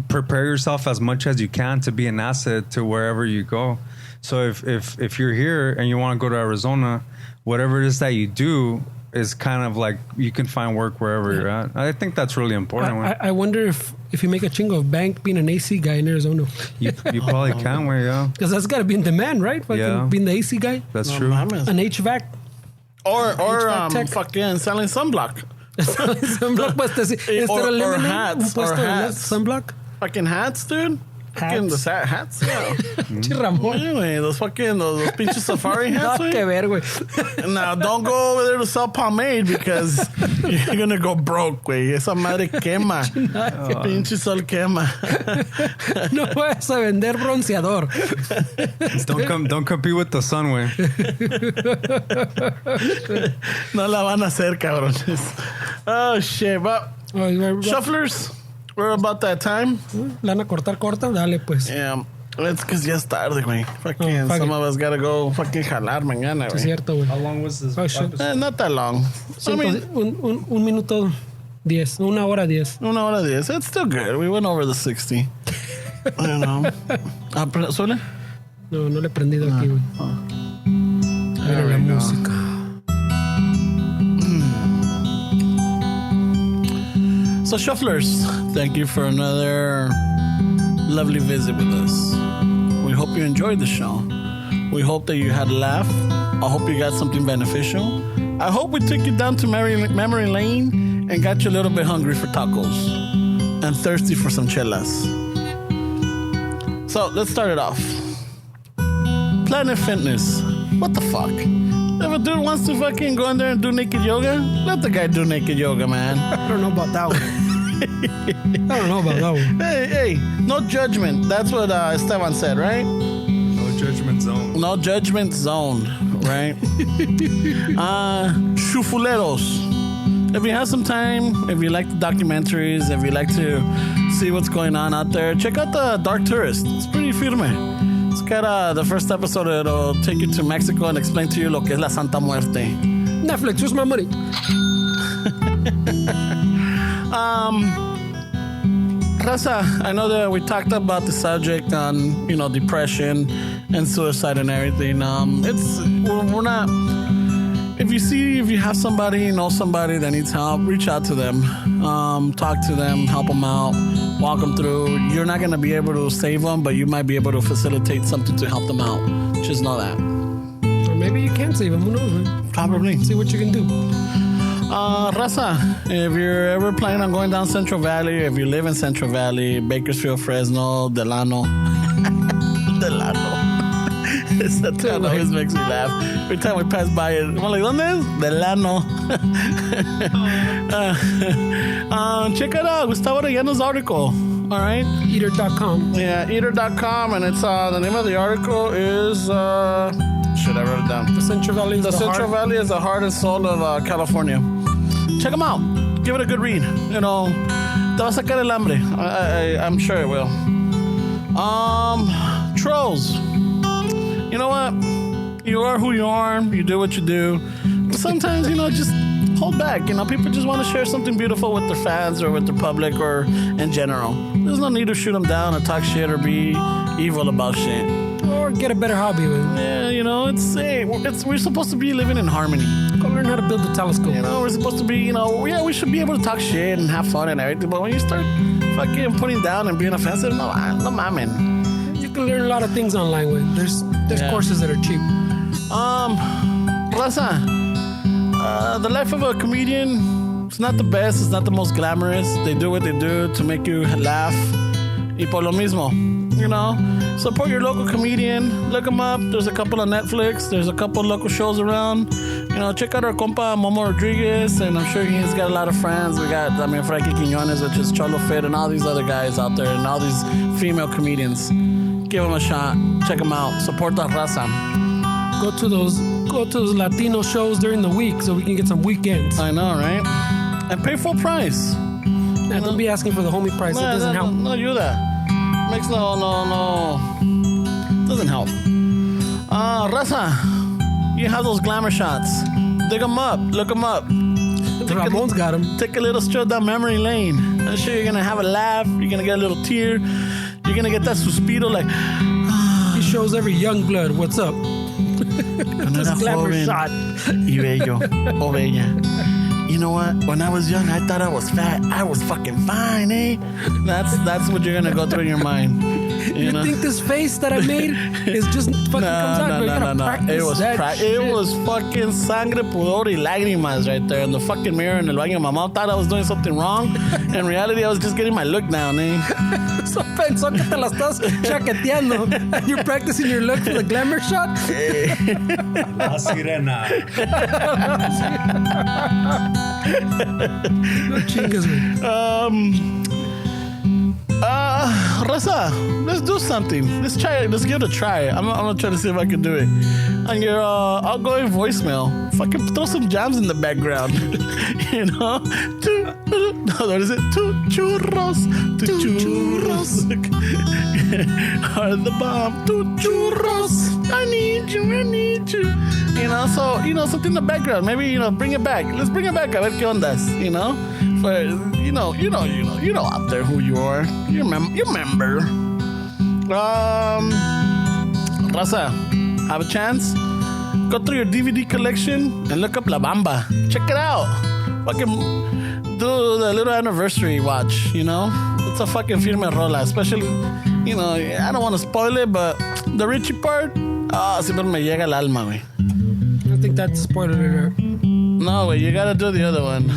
prepare yourself as much as you can to be an asset to wherever you go. So if you're here and you want to go to Arizona, whatever it is that you do is kind of like you can find work wherever you're at. I think that's really important. I wonder if you make a chingo of bank being an AC guy in Arizona. You probably can, yeah. Because that's got to be in demand, right? Fucking being the AC guy. That's true. Mames. An HVAC. Or tech. fucking selling sunblock. Sunblock, pues, Or eliminate hats, un puesto or de hats. Sunblock. Fucking hats, dude. Fucking the hats, yeah. Ramón. Anyway, those pinches safari hats, No, güey. que ver, güey. Now, don't go over there to sell pomade because you're going to go broke, güey. Esa madre quema. Pinche sol quema. No vas a vender bronceador. Don't compete with the sun, way. No la van a hacer, cabrones. Oh, shit. But, shufflers, we're about that time. La van a corta, dale, pues. Yeah. It's because ya es tarde, güey. Fucking, fuck some it. of us gotta go fucking jalar mañana, Es güey. cierto, güey. How long was this Oh, shit. episode? Not that long. I mean, Un minuto 10. 1 hora 10. 1 hora 10. It's still good. We went over the 60. I don't know. ¿Suele? No le he prendido aquí, güey. Mira la música. So, shufflers, thank you for another lovely visit with us. We hope you enjoyed the show. We hope that you had a laugh. I hope you got something beneficial. I hope we took you down to memory lane and got you a little bit hungry for tacos and thirsty for some chelas. So let's start it off. Planet Fitness. What the fuck? If a dude wants to fucking go in there and do naked yoga, let the guy do naked yoga, man. I don't know about that one. Hey, no judgment. That's what Esteban said, right? No judgment zone. No judgment zone, right? Shufuleros. If you have some time, if you like the documentaries, if you like to see what's going on out there, check out the Dark Tourist. It's pretty firme. It's got the first episode. It'll take you to Mexico and explain to you lo que es la Santa Muerte. Netflix, where's my money? Raza, I know that we talked about the subject on, depression and suicide and everything. We're not. If you have somebody, know somebody that needs help, reach out to them, talk to them, help them out, walk them through. You're not going to be able to save them, but you might be able to facilitate something to help them out. Just know that. Or maybe you can save them. Who knows, man? Probably. See what you can do. Raza, if you're ever planning on going down Central Valley, if you live in Central Valley, Bakersfield, Fresno, Delano. That town always makes me laugh. Every time we pass by it, I'm like, ¿dónde es? Delano. Check it out, Gustavo Arellano's article. All right? Eater.com. Yeah, eater.com, and it's the name of the article is shit, I wrote it down. The Central Valley is The Central Valley is the heart and soul of California. Check them out. Give it a good read. Te va a sacar el hambre. I'm sure it will. Trolls. You know what? You are who you are. You do what you do. But sometimes, just hold back. People just want to share something beautiful with their fans or with their public or in general. There's no need to shoot them down or talk shit or be evil about shit. Or get a better hobby, man. Yeah, we're supposed to be living in harmony. Go learn how to build a telescope. We're supposed to be, we should be able to talk shit and have fun and everything. But when you start fucking putting down and being offensive, no mamen. You can learn a lot of things online, man. There's courses that are cheap. Raza, the life of a comedian, it's not the best, it's not the most glamorous. They do what they do to make you laugh. Y por lo mismo, support your local comedian. Look them up. There's a couple on Netflix. There's a couple local shows around. check out our compa Momo Rodriguez, and I'm sure he's got a lot of friends. We got, Frankie Quiñones, which is Cholo Fit, and all these other guys out there, and all these female comedians. Give them a shot. Check them out. Support the raza. Go to those Latino shows during the week so we can get some weekends. I know, right? And pay full price. Don't be asking for the homie price. It doesn't help. No, do that. Makes no. Doesn't help. Raza, you have those glamour shots. Dig them up. Look them up. Ramon's got them. Take a little stroll down memory lane. I'm sure you're going to have a laugh. You're going to get a little tear. You're going to get that suspiro like... He shows every young blood. What's up? Just glamour shot. Y bello. O bella. You know what? When I was young, I thought I was fat. I was fucking fine, eh? That's what you're going to go through in your mind. You think this face that I made is just fucking comes out? No. It was fucking sangre, pudor y lágrimas right there in the fucking mirror in el baño. My mom thought I was doing something wrong. In reality, I was just getting my look down, eh? So pensó que te la estás chaqueteando. And you're practicing your look for the glamour shot? La sirena. No chingas, güey. Raza, let's do something. Let's try it. Let's give it a try. I'm gonna try to see if I can do it. On your outgoing voicemail, fucking throw some jams in the background. What is it? Two churros are the bomb. Two churros. I need you. So something in the background. Maybe bring it back. Let's bring it back. A ver qué ondas. For you know out there who you are. You remember. Raza, have a chance? Go through your DVD collection and look up La Bamba. Check it out. Fucking do the little anniversary watch, It's a fucking firme rola. Especially, I don't want to spoil it, but the Richie part, siempre me llega al alma, güey. I think that's a spoiler alert. No, güey, you gotta do the other one.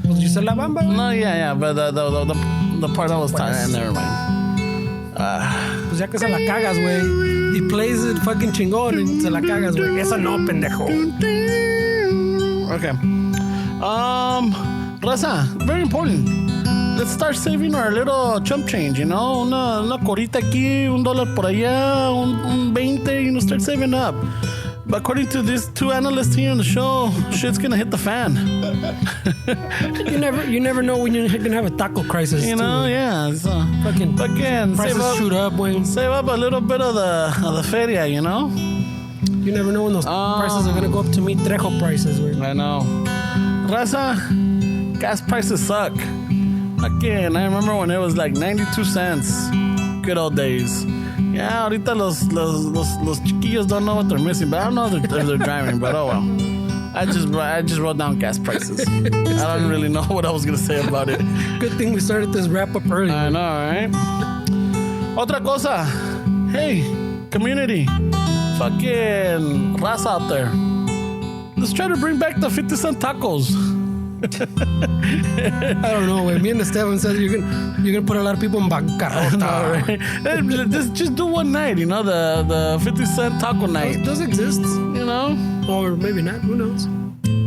Pues you said La Bamba? No, yeah, but the part I was talking, never mind. Pues ya que se la cagas, güey. He plays it fucking chingón and se la cagas, güey. Esa no, pendejo. Okay. Raza, very important. Let's start saving our little chump change, Una corita aquí, $1 por allá, un 20, start saving up. But according to these two analysts here on the show, shit's gonna hit the fan. You never know when you're gonna have a taco crisis. Yeah. So fucking prices shoot up, güey. Save up a little bit of the feria, You never know when those prices are gonna go up to meet Trejo prices, güey. I know. Raza, gas prices suck. Again, I remember when it was like 92 cents. Good old days. Yeah, ahorita los chiquillos don't know what they're missing, but I don't know if they're driving, but oh well. I just wrote down gas prices. I don't really know what I was going to say about it. Good thing we started this wrap-up early. I know, right? Otra cosa. Hey, community. Fucking raza out there. Let's try to bring back the 50-cent tacos. I don't know, güey. Me and Esteban said you're gonna put a lot of people in bancarrota. Right? Just do one night, the 50-cent taco night. Does exist, or maybe not. Who knows?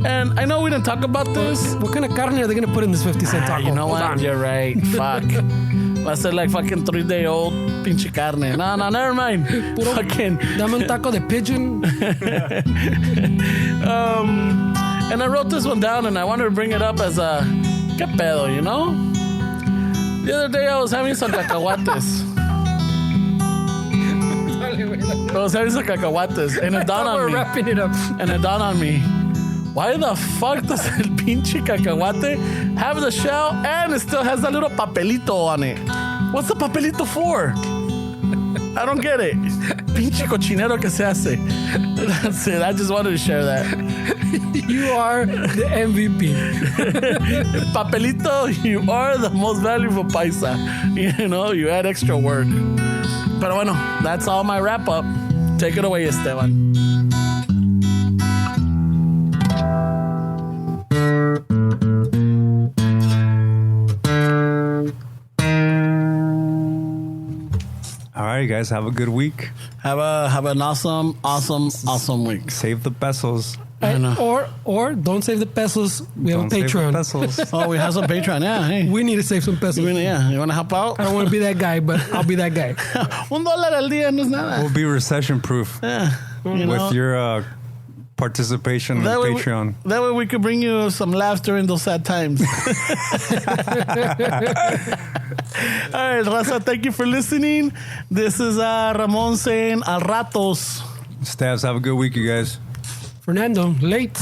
And I know we didn't talk about this. What kind of carne are they gonna put in this 50-cent taco? You know what? You're right. Fuck. I said like fucking 3-day-old pinche carne. No, never mind. Fucking. Dame un taco de pigeon. And I wrote this one down, and I wanted to bring it up as a ¿qué pedo, The other day I was having some cacahuates. And it dawned on me. We're wrapping it up. And it dawned on me. Why the fuck does el pinche cacahuate have the shell and it still has that little papelito on it? What's the papelito for? I don't get it. Pinche cochinero que se hace. That's it. I just wanted to share that. You are the MVP. Papelito, you are the most valuable paisa. You add extra work. Pero bueno, that's all my wrap up. Take it away, Esteban. All right, guys, have a good week. Have an awesome week. Save the pesos. I know. Or don't save the pesos. We have a Don't save the Patreon. pesos. Oh, we have some Patreon. Yeah, hey. We need to save some pesos. Yeah, you want to help out? I don't want to be that guy, but I'll be that guy. $1 al día no es nada. We'll be recession proof Yeah, you know? with your participation in That way Patreon. That way we could bring you some laughs during those sad times. All right, Raza, thank you for listening. This is Ramon saying al ratos. Stabs, have a good week, you guys. Fernando, late.